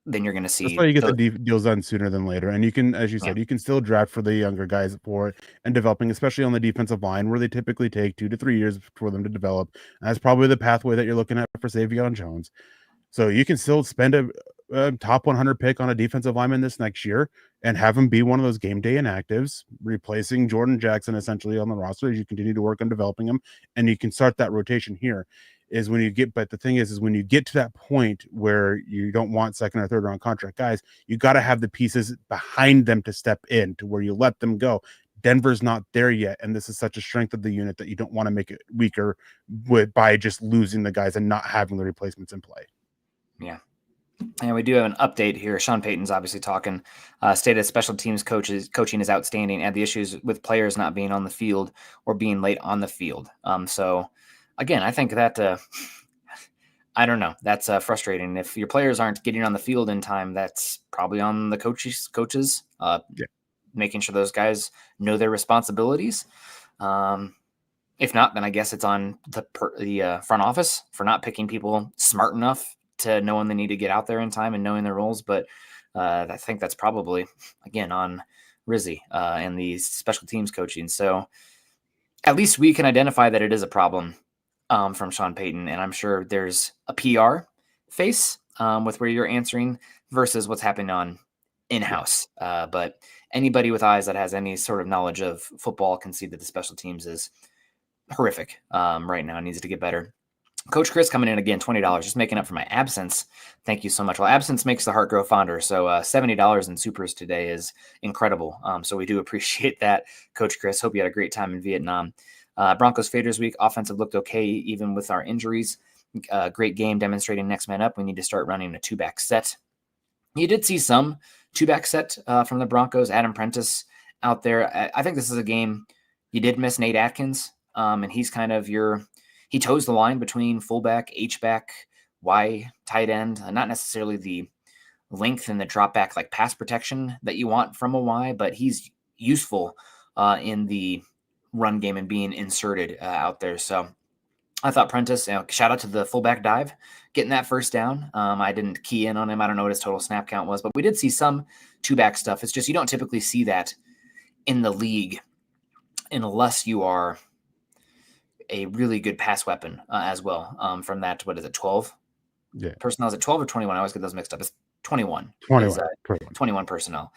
then you're going to see. That's why you get the deals done sooner than later. And you can, as you said, you can still draft for the younger guys for it and developing, especially on the defensive line, where they typically take 2 to 3 years for them to develop. And that's probably the pathway that you're looking at for Savion Jones. So you can still spend a top 100 pick on a defensive lineman this next year and have him be one of those game day inactives, replacing Jordan Jackson essentially on the roster as you continue to work on developing him. And you can start that rotation here. But the thing is when you get to that point where you don't want second or third round contract guys, you got to have the pieces behind them to step in to where you let them go. Denver's not there yet, and this is such a strength of the unit that you don't want to make it weaker by just losing the guys and not having the replacements in play. Yeah. And we do have an update here. Sean Payton's obviously talking, stated special teams coaching is outstanding and the issues with players not being on the field or being late on the field. So again, I think that, I don't know, that's frustrating. If your players aren't getting on the field in time, that's probably on the coaches, making sure those guys know their responsibilities. If not, then I guess it's on the front office for not picking people smart enough to know when they need to get out there in time and knowing their roles. But I think that's probably, again, on Rizzi and the special teams coaching. So at least we can identify that it is a problem from Sean Payton. And I'm sure there's a PR face with where you're answering versus what's happening on in-house. But anybody with eyes that has any sort of knowledge of football can see that the special teams is horrific right now. It needs to get better. Coach Chris coming in again, $20, just making up for my absence. Thank you so much. Well, absence makes the heart grow fonder. So $70 in supers today is incredible. So we do appreciate that, Coach Chris. Hope you had a great time in Vietnam. Broncos Faders Week, offensive looked okay, even with our injuries. Great game demonstrating next man up. We need to start running a 2-back set. You did see some 2-back set from the Broncos. Adam Prentice out there. I think this is a game you did miss Nate Atkins, and he's kind of he toes the line between fullback, H-back, Y, tight end, not necessarily the length and the drop back like pass protection that you want from a Y, but he's useful in the run game and being inserted out there. So I thought Prentice, shout out to the fullback dive, getting that first down. I didn't key in on him. I don't know what his total snap count was, but we did see some 2-back stuff. It's just you don't typically see that in the league unless you are a really good pass weapon as well. From that, what is it, 12? Yeah. Personnel, is it 12 or 21? I always get those mixed up. It's 21. 21 personnel.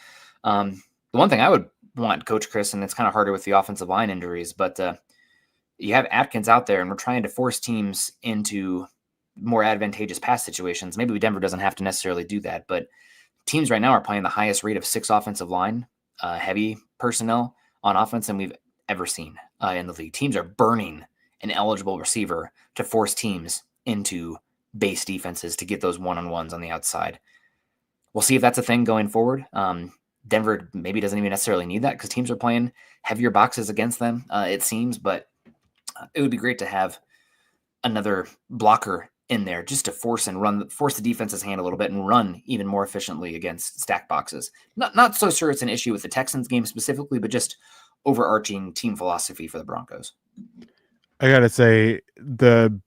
The one thing I would want Coach Chris, and it's kind of harder with the offensive line injuries, but you have Atkins out there, and we're trying to force teams into more advantageous pass situations. Maybe Denver doesn't have to necessarily do that, but teams right now are playing the highest rate of 6 offensive line, heavy personnel on offense than we've ever seen in the league. Teams are burning an eligible receiver to force teams into base defenses to get those one-on-ones on the outside. we'll see if that's a thing going forward. Denver maybe doesn't even necessarily need that because teams are playing heavier boxes against them, it seems, but it would be great to have another blocker in there just to force the defense's hand a little bit and run even more efficiently against stack boxes. Not so sure it's an issue with the Texans game specifically, but just overarching team philosophy for the Broncos. I gotta say, the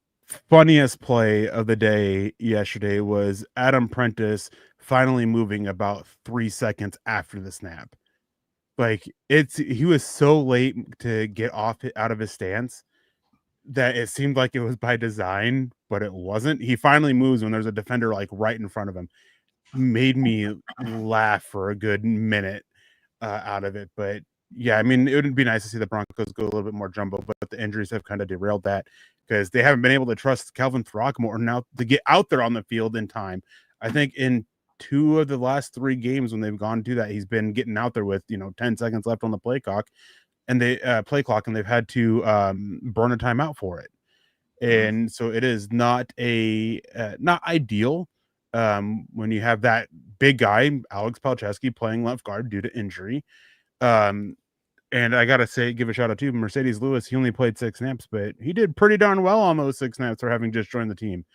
funniest play of the day yesterday was Adam Prentice finally moving about 3 seconds after the snap. Like, he was so late to get out of his stance that it seemed like it was by design, but it wasn't. He finally moves when there's a defender like right in front of him. Made me laugh for a good minute out of it. But yeah, I mean, it would be nice to see the Broncos go a little bit more jumbo, but the injuries have kind of derailed that because they haven't been able to trust Calvin Throckmorton now to get out there on the field in time. I think in 2 of the last 3 games when they've gone to that, he's been getting out there with 10 seconds left on the play clock, and they've had to burn a timeout for it. And so it is not not ideal when you have that big guy, Alex Palczewski, playing left guard due to injury. And I gotta say, give a shout out to Mercedes Lewis. He only played 6 snaps, but he did pretty darn well on those 6 snaps for having just joined the team.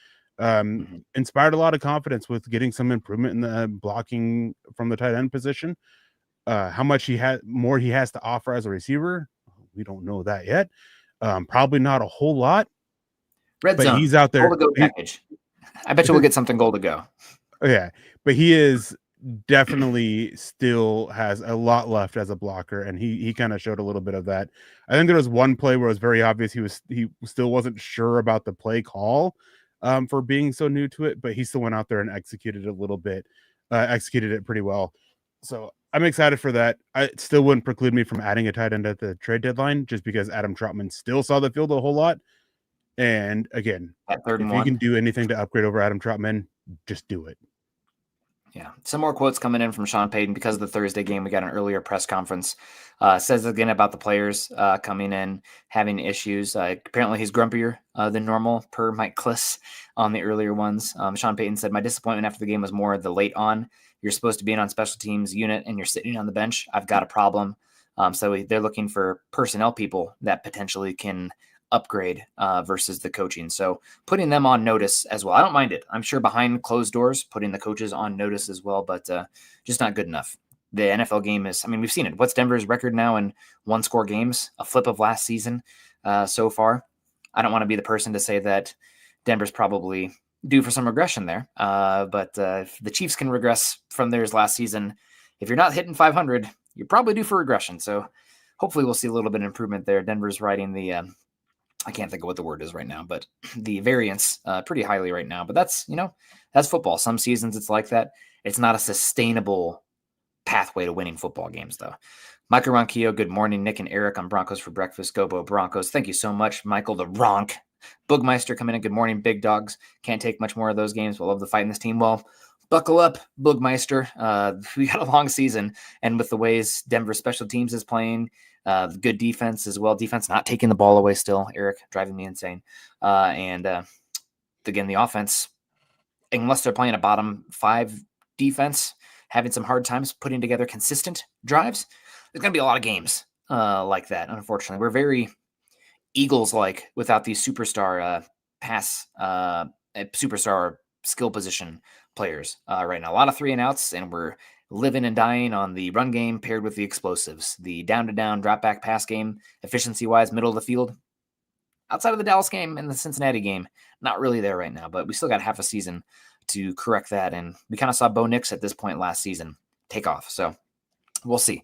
Inspired a lot of confidence with getting some improvement in the blocking from the tight end position. How much more he has to offer as a receiver, we don't know that yet. Probably not a whole lot. Red zone. He's out there. Goal to go package. I bet you we'll get something goal to go. Yeah, but he is definitely still has a lot left as a blocker, and he kind of showed a little bit of that. I think there was one play where it was very obvious he still wasn't sure about the play call for being so new to it, but he still went out there and executed it pretty well. So I'm excited for that. It still wouldn't preclude me from adding a tight end at the trade deadline just because Adam Troutman still saw the field a whole lot. And again, if you can do anything to upgrade over Adam Troutman, just do it. Yeah. Some more quotes coming in from Sean Payton because of the Thursday game. We got an earlier press conference. Says again about the players coming in, having issues. Apparently he's grumpier than normal per Mike Kliss on the earlier ones. Sean Payton said, my disappointment after the game was more the late on. You're supposed to be in on special teams unit and you're sitting on the bench. I've got a problem. So they're looking for personnel people that potentially can upgrade versus the coaching. So putting them on notice as well. I don't mind it. I'm sure behind closed doors, putting the coaches on notice as well, but just not good enough. The NFL game is, we've seen it. What's Denver's record now in 1-score games? A flip of last season so far. I don't want to be the person to say that Denver's probably due for some regression there. But if the Chiefs can regress from theirs last season, if you're not hitting 500, you're probably due for regression. So hopefully we'll see a little bit of improvement there. Denver's riding the I can't think of what the word is right now, but the variance pretty highly right now. But that's football. Some seasons it's like that. It's not a sustainable pathway to winning football games, though. Michael Ronquillo, good morning. Nick and Eric on Broncos for breakfast. Go Bo Broncos. Thank you so much, Michael the Ronk. Boogmeister coming in. Good morning, big dogs. Can't take much more of those games. We'll love the fight in this team. Well, buckle up, Boogmeister. We got a long season, and with the ways Denver special teams is playing, good defense as well. Defense not taking the ball away still. Eric driving me insane. And again, the offense, unless they're playing a bottom 5 defense, having some hard times putting together consistent drives, there's going to be a lot of games like that. Unfortunately, we're very Eagles-like without these superstar superstar skill position players right now. A lot of 3-and-outs, and we're living and dying on the run game paired with the explosives. The down-to-down drop-back pass game, efficiency-wise, middle of the field. Outside of the Dallas game and the Cincinnati game, not really there right now, but we still got half a season to correct that, and we kind of saw Bo Nix at this point last season take off, so we'll see.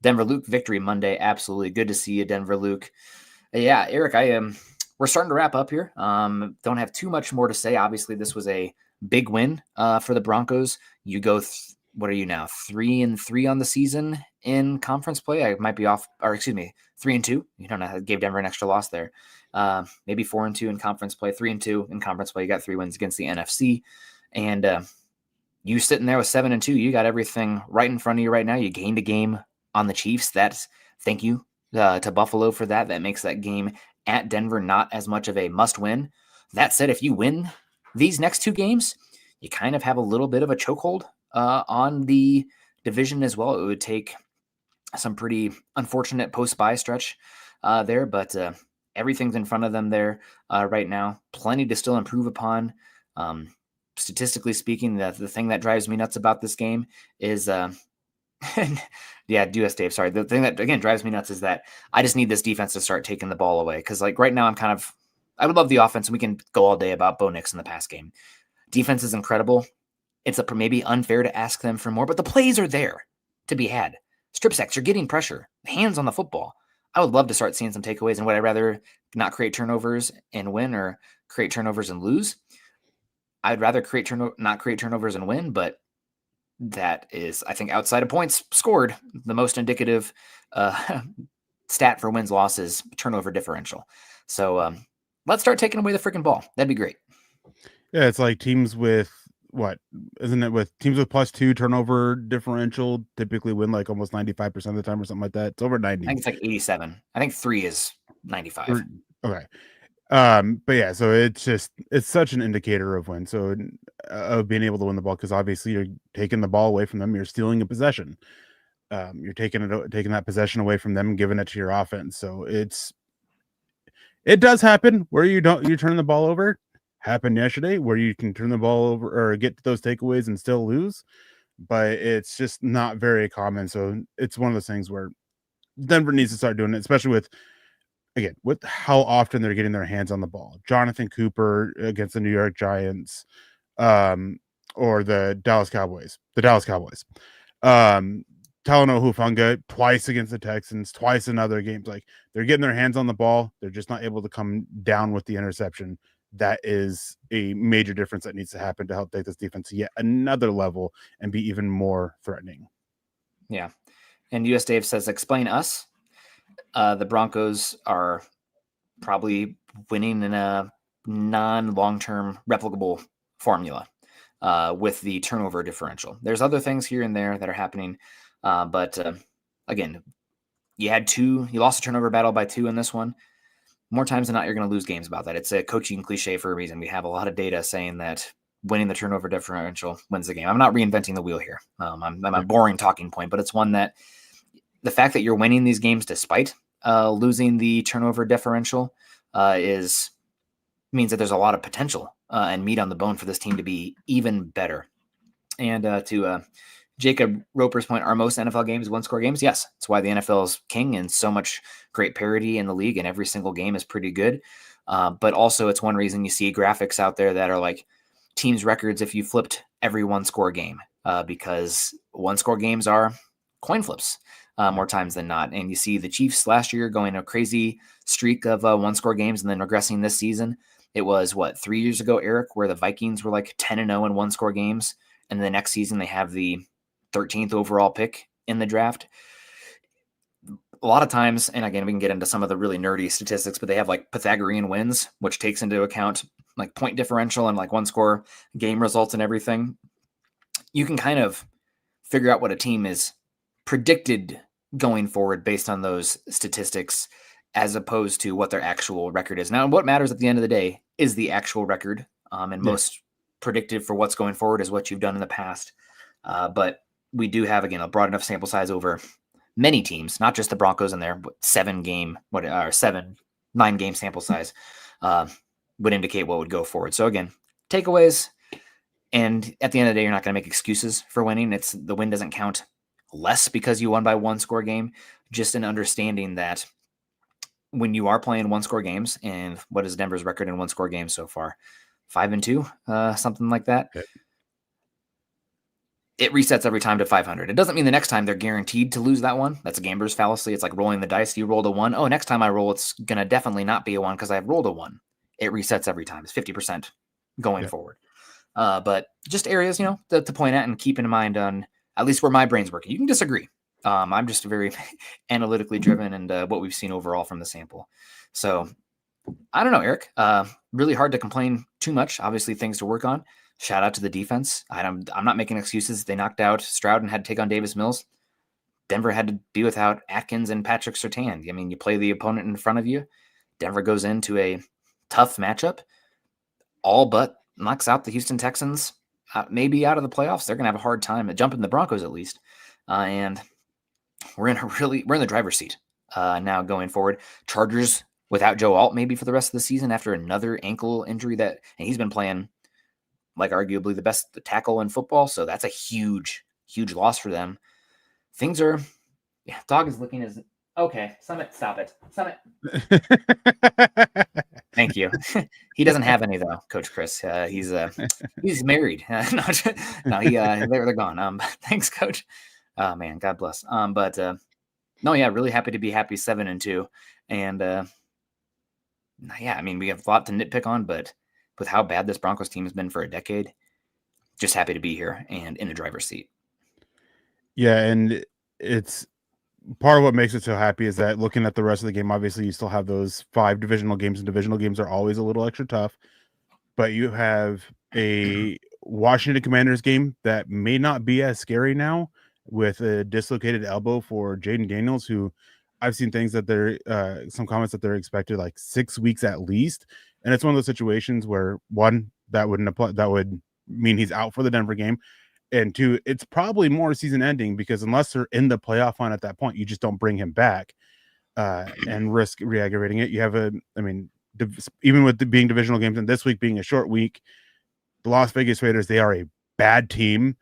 Denver Luke, victory Monday, absolutely. Good to see you, Denver Luke. Yeah, Eric, we're starting to wrap up here. Don't have too much more to say. Obviously, this was a big win for the Broncos. You go what are you now? 3-3 on the season in conference play. I might be off, or excuse me, 3-2. You don't know, gave Denver an extra loss there. Maybe 4-2 in conference play, 3-2 in conference play. You got 3 wins against the NFC, and you sitting there with 7-2. You got everything right in front of you right now. You gained a game on the Chiefs. Thank you to Buffalo for that. That makes that game at Denver not as much of a must-win. That said, if you win these next 2 games, you kind of have a little bit of a chokehold on the division as well. It would take some pretty unfortunate post-bye stretch there, but everything's in front of them there right now. Plenty to still improve upon. Statistically speaking, the thing that drives me nuts about this game is yeah, US Dave, sorry. The thing that, again, drives me nuts is that I just need this defense to start taking the ball away. Because, like, right now I would love the offense, and we can go all day about Bo Nix in the pass game. Defense is incredible. It's maybe unfair to ask them for more, but the plays are there to be had. Strip sacks, you're getting pressure. Hands on the football. I would love to start seeing some takeaways, and would I rather not create turnovers and win or create turnovers and lose? I'd rather not create turnovers and win, but that is, I think, outside of points scored, the most indicative stat for wins losses turnover differential. So let's start taking away the freaking ball. That'd be great. Yeah, it's like teams with isn't it with teams with +2 turnover differential typically win like almost 95% of the time or something like that. It's over 90. I think it's like 87. I think 3 is 95. Okay. But yeah, so it's such an indicator of win. So of being able to win the ball, because obviously you're taking the ball away from them, you're stealing a possession. You're taking that possession away from them and giving it to your offense. So it does happen where you turn the ball over. Happened yesterday where you can turn the ball over or get to those takeaways and still lose, but it's just not very common. So it's one of those things where Denver needs to start doing it, especially with how often they're getting their hands on the ball. Jonathan Cooper against the New York Giants, or the Dallas Cowboys. Talanoa Hufanga twice against the Texans, twice in other games. Like, they're getting their hands on the ball. They're just not able to come down with the interception. That is a major difference that needs to happen to help take this defense to yet another level and be even more threatening. Yeah. And US Dave says, explain us. The Broncos are probably winning in a non-long-term replicable formula with the turnover differential. There's other things here and there that are happening. But again, you lost a turnover battle by 2 in this one. More times than not, you're going to lose games about that. It's a coaching cliche for a reason. We have a lot of data saying that winning the turnover differential wins the game. I'm not reinventing the wheel here. I'm a boring talking point, but it's one that the fact that you're winning these games despite losing the turnover differential means that there's a lot of potential and meat on the bone for this team to be even better. And to Jacob Roper's point, are most NFL games one-score games? Yes. That's why the NFL is king and so much great parity in the league, and every single game is pretty good. But also, it's one reason you see graphics out there that are like teams' records if you flipped every one-score game, because one-score games are coin flips more times than not. And you see the Chiefs last year going a crazy streak of one-score games and then regressing this season. It was, 3 years ago, Eric, where the Vikings were like 10-0 in one-score games, and the next season they have the 13th overall pick in the draft. A lot of times, and again, we can get into some of the really nerdy statistics, but they have like Pythagorean wins, which takes into account like point differential and like one-score game results and everything. You can kind of figure out what a team is predicted going forward based on those statistics, as opposed to what their actual record is. Now, what matters at the end of the day is the actual record, and most predictive for what's going forward is what you've done in the past. But we do have, again, a broad enough sample size over many teams, not just the Broncos in there, but 9-game sample size would indicate what would go forward. So again, takeaways, and at the end of the day, you're not going to make excuses for winning. The win doesn't count less because you won by one-score game, just an understanding that when you are playing one-score games, and what is Denver's record in one-score games so far? 5-2, something like that. Okay. It resets every time to 500. It doesn't mean the next time they're guaranteed to lose that one. That's a gambler's fallacy. It's like rolling the dice. You rolled a 1. Oh, next time I roll, it's going to definitely not be a 1 because I've rolled a 1. It resets every time. It's 50% going forward. But just areas, to point at and keep in mind on at least where my brain's working. You can disagree. I'm just very analytically driven, and what we've seen overall from the sample. So I don't know, Eric. Really hard to complain too much. Obviously, things to work on. Shout out to the defense. I'm not making excuses. They knocked out Stroud and had to take on Davis Mills. Denver had to be without Atkins and Patrick Surtain. I mean, you play the opponent in front of you. Denver goes into a tough matchup, all but knocks out the Houston Texans maybe out of the playoffs. They're going to have a hard time jumping the Broncos at least. And we're in the driver's seat now going forward. Chargers without Joe Alt maybe for the rest of the season after another ankle injury and he's been playing like arguably the best tackle in football. So that's a huge, huge loss for them. Things are, dog is looking as, okay, Summit, stop it. Summit. Thank you. He doesn't have any though, Coach Chris. He's married. They're gone. Thanks, Coach. Oh man, God bless. Really happy to be happy 7-2, and I mean we have a lot to nitpick on, but with how bad this Broncos team has been for a decade, just happy to be here and in the driver's seat. Yeah, and it's part of what makes it so happy is that looking at the rest of the game, obviously you still have those 5 divisional games, and divisional games are always a little extra tough, but you have a Washington Commanders game that may not be as scary now with a dislocated elbow for Jaden Daniels, who I've seen things that they're some comments that they're expected like 6 weeks at least. And it's one of those situations where one, that wouldn't apply, that would mean he's out for the Denver game. And 2, it's probably more season ending because unless they're in the playoff line at that point, you just don't bring him back and risk re-aggravating it. You have even with being divisional games and this week being a short week, the Las Vegas Raiders, they are a bad team.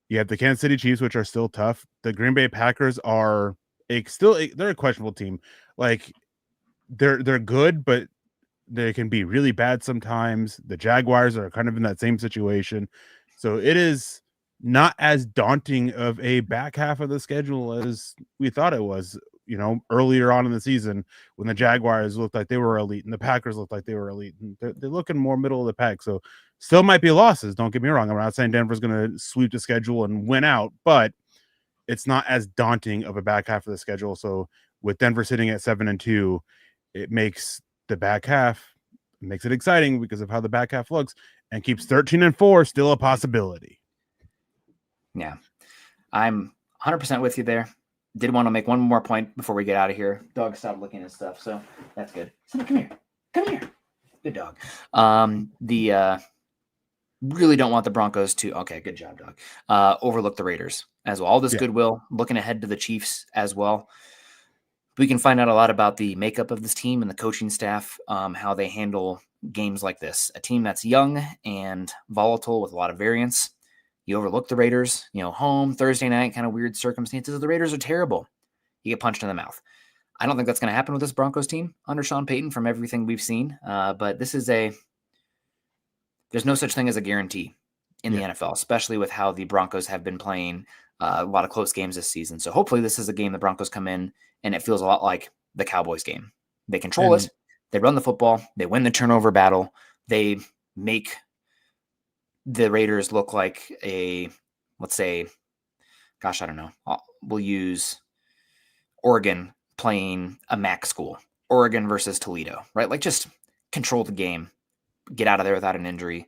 You have the Kansas City Chiefs, which are still tough. The Green Bay Packers are they're a questionable team. Like they're good, but they can be really bad sometimes. The Jaguars are kind of in that same situation. So it is not as daunting of a back half of the schedule as we thought it was, earlier on in the season when the Jaguars looked like they were elite and the Packers looked like they were elite. And they're looking more middle of the pack. So still might be losses. Don't get me wrong. I'm not saying Denver's going to sweep the schedule and win out, but it's not as daunting of a back half of the schedule. So with Denver sitting at 7-2, it makes the back half, makes it exciting because of how the back half looks, and keeps 13-4 still a possibility. Yeah, I'm 100% with you there. Did want to make one more point before we get out of here. Dog stopped looking at stuff, so that's good. Come here. Good dog. Really don't want the Broncos to, okay, good job, dog, overlook the Raiders as well. All this goodwill, looking ahead to the Chiefs as well. We can find out a lot about the makeup of this team and the coaching staff, how they handle games like this. A team that's young and volatile with a lot of variance. You overlook the Raiders, home, Thursday night, kind of weird circumstances. The Raiders are terrible. You get punched in the mouth. I don't think that's going to happen with this Broncos team under Sean Payton from everything we've seen. But this is there's no such thing as a guarantee in the NFL, especially with how the Broncos have been playing a lot of close games this season. So hopefully this is a game the Broncos come in and it feels a lot like the Cowboys game. They control it. They run the football. They win the turnover battle. They make the Raiders look like let's say, gosh, I don't know. We'll use Oregon playing a MAC school, Oregon versus Toledo, right? Like just control the game, get out of there without an injury,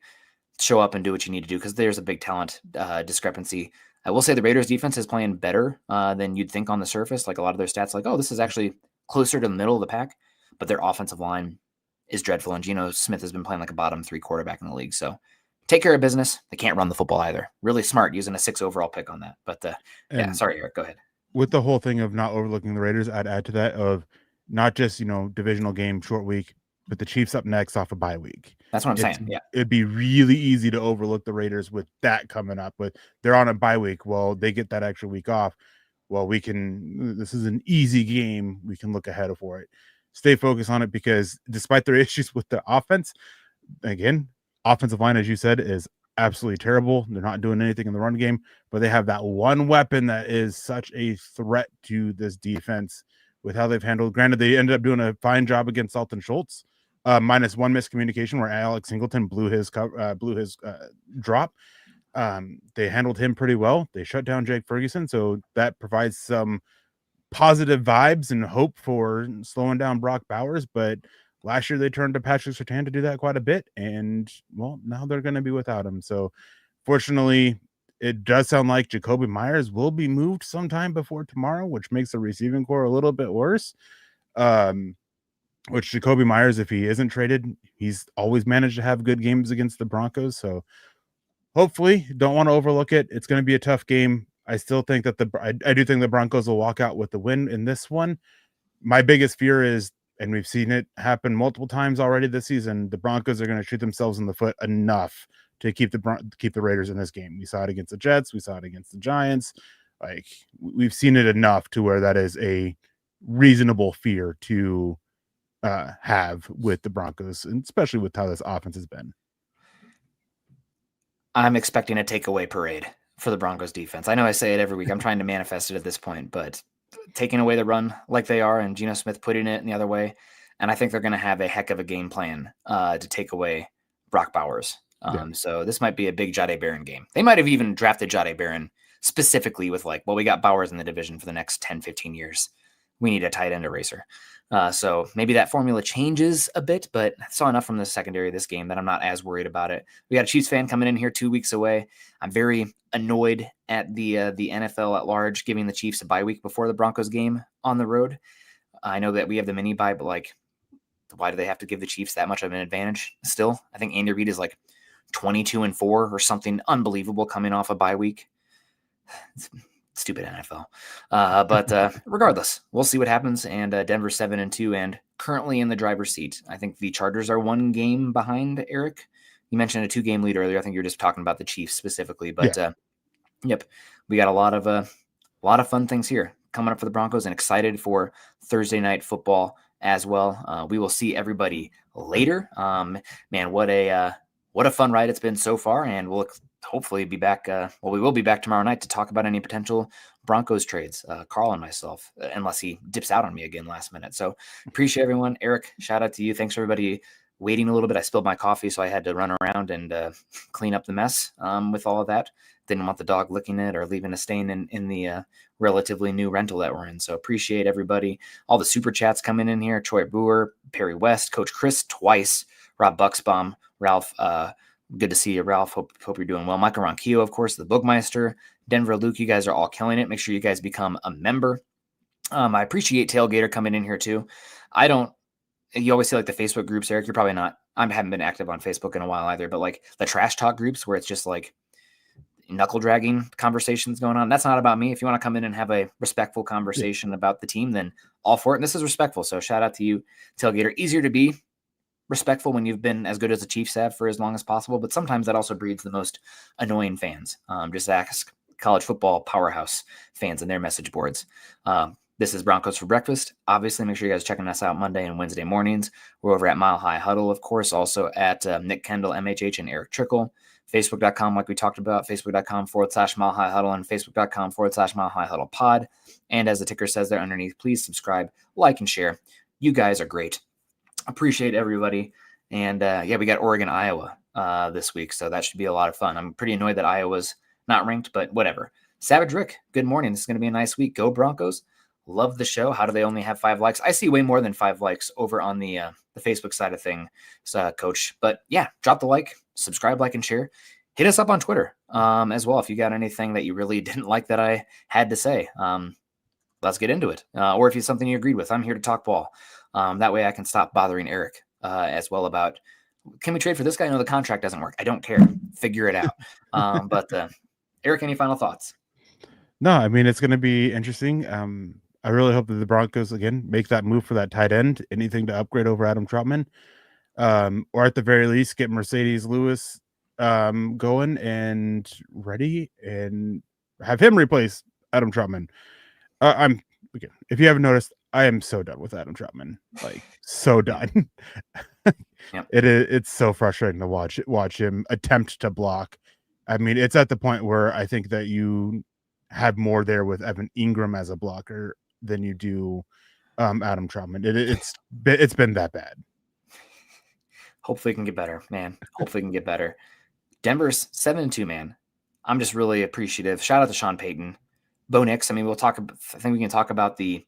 show up and do what you need to do because there's a big talent discrepancy. I will say the Raiders defense is playing better than you'd think on the surface. Like a lot of their stats, like, oh, this is actually closer to the middle of the pack, but their offensive line is dreadful. And Geno Smith has been playing like a bottom 3 quarterback in the league. So take care of business. They can't run the football either. Really smart using a 6 overall pick on that. But sorry, Eric, go ahead. With the whole thing of not overlooking the Raiders, I'd add to that of not just, divisional game, short week, but the Chiefs up next off a bye week. That's what I'm saying. Yeah. It'd be really easy to overlook the Raiders with that coming up. But they're on a bye week. Well, they get that extra week off. Well, this is an easy game. We can look ahead for it. Stay focused on it because despite their issues with the offense, again, offensive line, as you said, is absolutely terrible. They're not doing anything in the run game, but they have that one weapon that is such a threat to this defense with how they've handled. Granted, they ended up doing a fine job against Dalton Schultz, minus one miscommunication where Alex Singleton blew his drop. They handled him pretty well. They shut down Jake Ferguson, so that provides some positive vibes and hope for slowing down Brock Bowers. But last year they turned to Patrick Surtain to do that quite a bit, and well, now they're going to be without him. So fortunately, it does sound like Jacoby Myers will be moved sometime before tomorrow, which makes the receiving core a little bit worse. Which Jacoby Myers, if he isn't traded, he's always managed to have good games against the Broncos. So hopefully, don't want to overlook it. It's going to be a tough game. I still think that I do think the Broncos will walk out with the win in this one. My biggest fear is, and we've seen it happen multiple times already this season, the Broncos are going to shoot themselves in the foot enough to keep the Raiders in this game. We saw it against the Jets. We saw it against the Giants. Like, we've seen it enough to where that is a reasonable fear to have with the Broncos, and especially with how this offense has been. I'm expecting a takeaway parade for the Broncos defense. I know I say it every week. I'm trying to manifest it at this point, but taking away the run like they are and Geno Smith putting it in the other way, and I think they're going to have a heck of a game plan to take away Brock Bowers. So this might be a big Jahdae Barron game. They might have even drafted Jahdae Barron specifically with like, well, we got Bowers in the division for the next 10, 15 years. We need a tight end eraser. So maybe that formula changes a bit, but I saw enough from the secondary this game that I'm not as worried about it. We got a Chiefs fan coming in here 2 weeks away. I'm very annoyed at the NFL at large giving the Chiefs a bye week before the Broncos game on the road. I know that we have the mini bye, but like, why do they have to give the Chiefs that much of an advantage still? I think Andy Reid is like 22-4 or something unbelievable coming off a bye week. Stupid NFL. But regardless, we'll see what happens. And Denver's 7-2 and currently in the driver's seat. I think the Chargers are 1 game behind, Eric. You mentioned a 2-game lead earlier. I think you were just talking about the Chiefs specifically. But yep, we got a lot of fun things here coming up for the Broncos and excited for Thursday night football as well. We will see everybody later. Man, what a fun ride it's been so far. And we'll hopefully be back. We will be back tomorrow night to talk about any potential Broncos trades, Carl and myself, unless he dips out on me again last minute. So appreciate everyone. Eric, shout out to you. Thanks for everybody waiting a little bit. I spilled my coffee, so I had to run around and clean up the mess with all of that. Didn't want the dog licking it or leaving a stain in the relatively new rental that we're in. So appreciate everybody. All the super chats coming in here. Troy Brewer, Perry West, Coach Chris twice, Rob Bucksbaum, Ralph, good to see you, Ralph. Hope you're doing well. Michael Ronquillo, of course, the Bookmeister, Denver, Luke, you guys are all killing it. Make sure you guys become a member. I appreciate Tailgater coming in here too. You always see like the Facebook groups, Eric, you're probably not, I haven't been active on Facebook in a while either, but like the trash talk groups where it's just like knuckle dragging conversations going on. That's not about me. If you want to come in and have a respectful conversation about the team, then all for it. And this is respectful. So shout out to you, Tailgater. Easier to be respectful when you've been as good as the Chiefs have for as long as possible, but sometimes that also breeds the most annoying fans. Just ask college football powerhouse fans and their message boards. This is Broncos for Breakfast. Obviously, make sure you guys are checking us out Monday and Wednesday mornings. We're over at Mile High Huddle, of course, also at Nick Kendall, MHH, and Eric Trickle. Facebook.com, like we talked about, Facebook.com/Mile High Huddle and Facebook.com/Mile High Huddle Pod. And as the ticker says there underneath, please subscribe, like, and share. You guys are great. Appreciate everybody. And we got Oregon, Iowa this week, so that should be a lot of fun. I'm pretty annoyed that Iowa's not ranked, but whatever. Savage Rick, good morning. This is going to be a nice week. Go Broncos. Love the show. How do they only have 5 likes? I see way more than 5 likes over on the Facebook side of things, Coach. But yeah, drop the like, subscribe, like, and share. Hit us up on Twitter as well if you got anything that you really didn't like that I had to say. Let's get into it. Or if it's something you agreed with, I'm here to talk ball. That way I can stop bothering Eric as well about, can we trade for this guy? No, the contract doesn't work. I don't care. Figure it out. But Eric, any final thoughts? No, I mean, it's going to be interesting. I really hope that the Broncos, again, make that move for that tight end, anything to upgrade over Adam Trautman, or at the very least, get Mercedes Lewis going and ready and have him replace Adam Trautman. If you haven't noticed, I am so done with Adam Trautman, like so done. Yep. It's so frustrating to watch him attempt to block. I mean, it's at the point where I think that you have more there with Evan Ingram as a blocker than you do Adam Trautman. It's been that bad. Hopefully it can get better, man. Hopefully it can get better. Denver's 7-2, man. I'm just really appreciative. Shout out to Sean Payton. Bo Nix. I mean, I think we can talk about the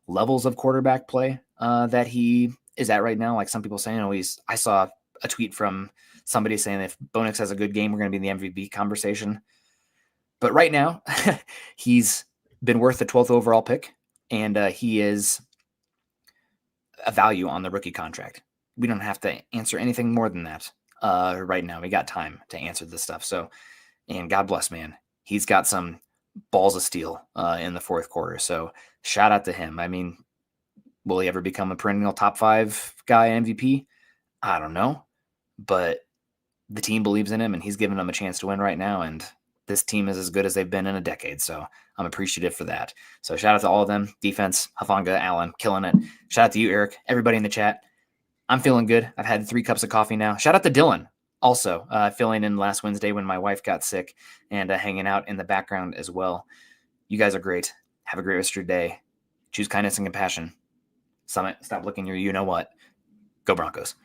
levels of quarterback play that he is at right now. Like some people saying, I saw a tweet from somebody saying if Bo Nix has a good game, we're going to be in the MVP conversation. But right now, he's been worth the 12th overall pick, and he is a value on the rookie contract. We don't have to answer anything more than that. right now. We got time to answer this stuff. So, and God bless, man. He's got some balls of steel in the fourth quarter. So shout out to him. I mean, will he ever become a perennial top 5 guy MVP? I don't know. But the team believes in him, and he's giving them a chance to win right now. And this team is as good as they've been in a decade. So I'm appreciative for that. So shout out to all of them. Defense, Hafanga, Allen, killing it. Shout out to you, Eric, everybody in the chat. I'm feeling good. I've had 3 cups of coffee now. Shout out to Dylan, also filling in last Wednesday when my wife got sick and hanging out in the background as well. You guys are great. Have a great rest of your day. Choose kindness and compassion. Summit, stop looking your you-know-what. Go Broncos.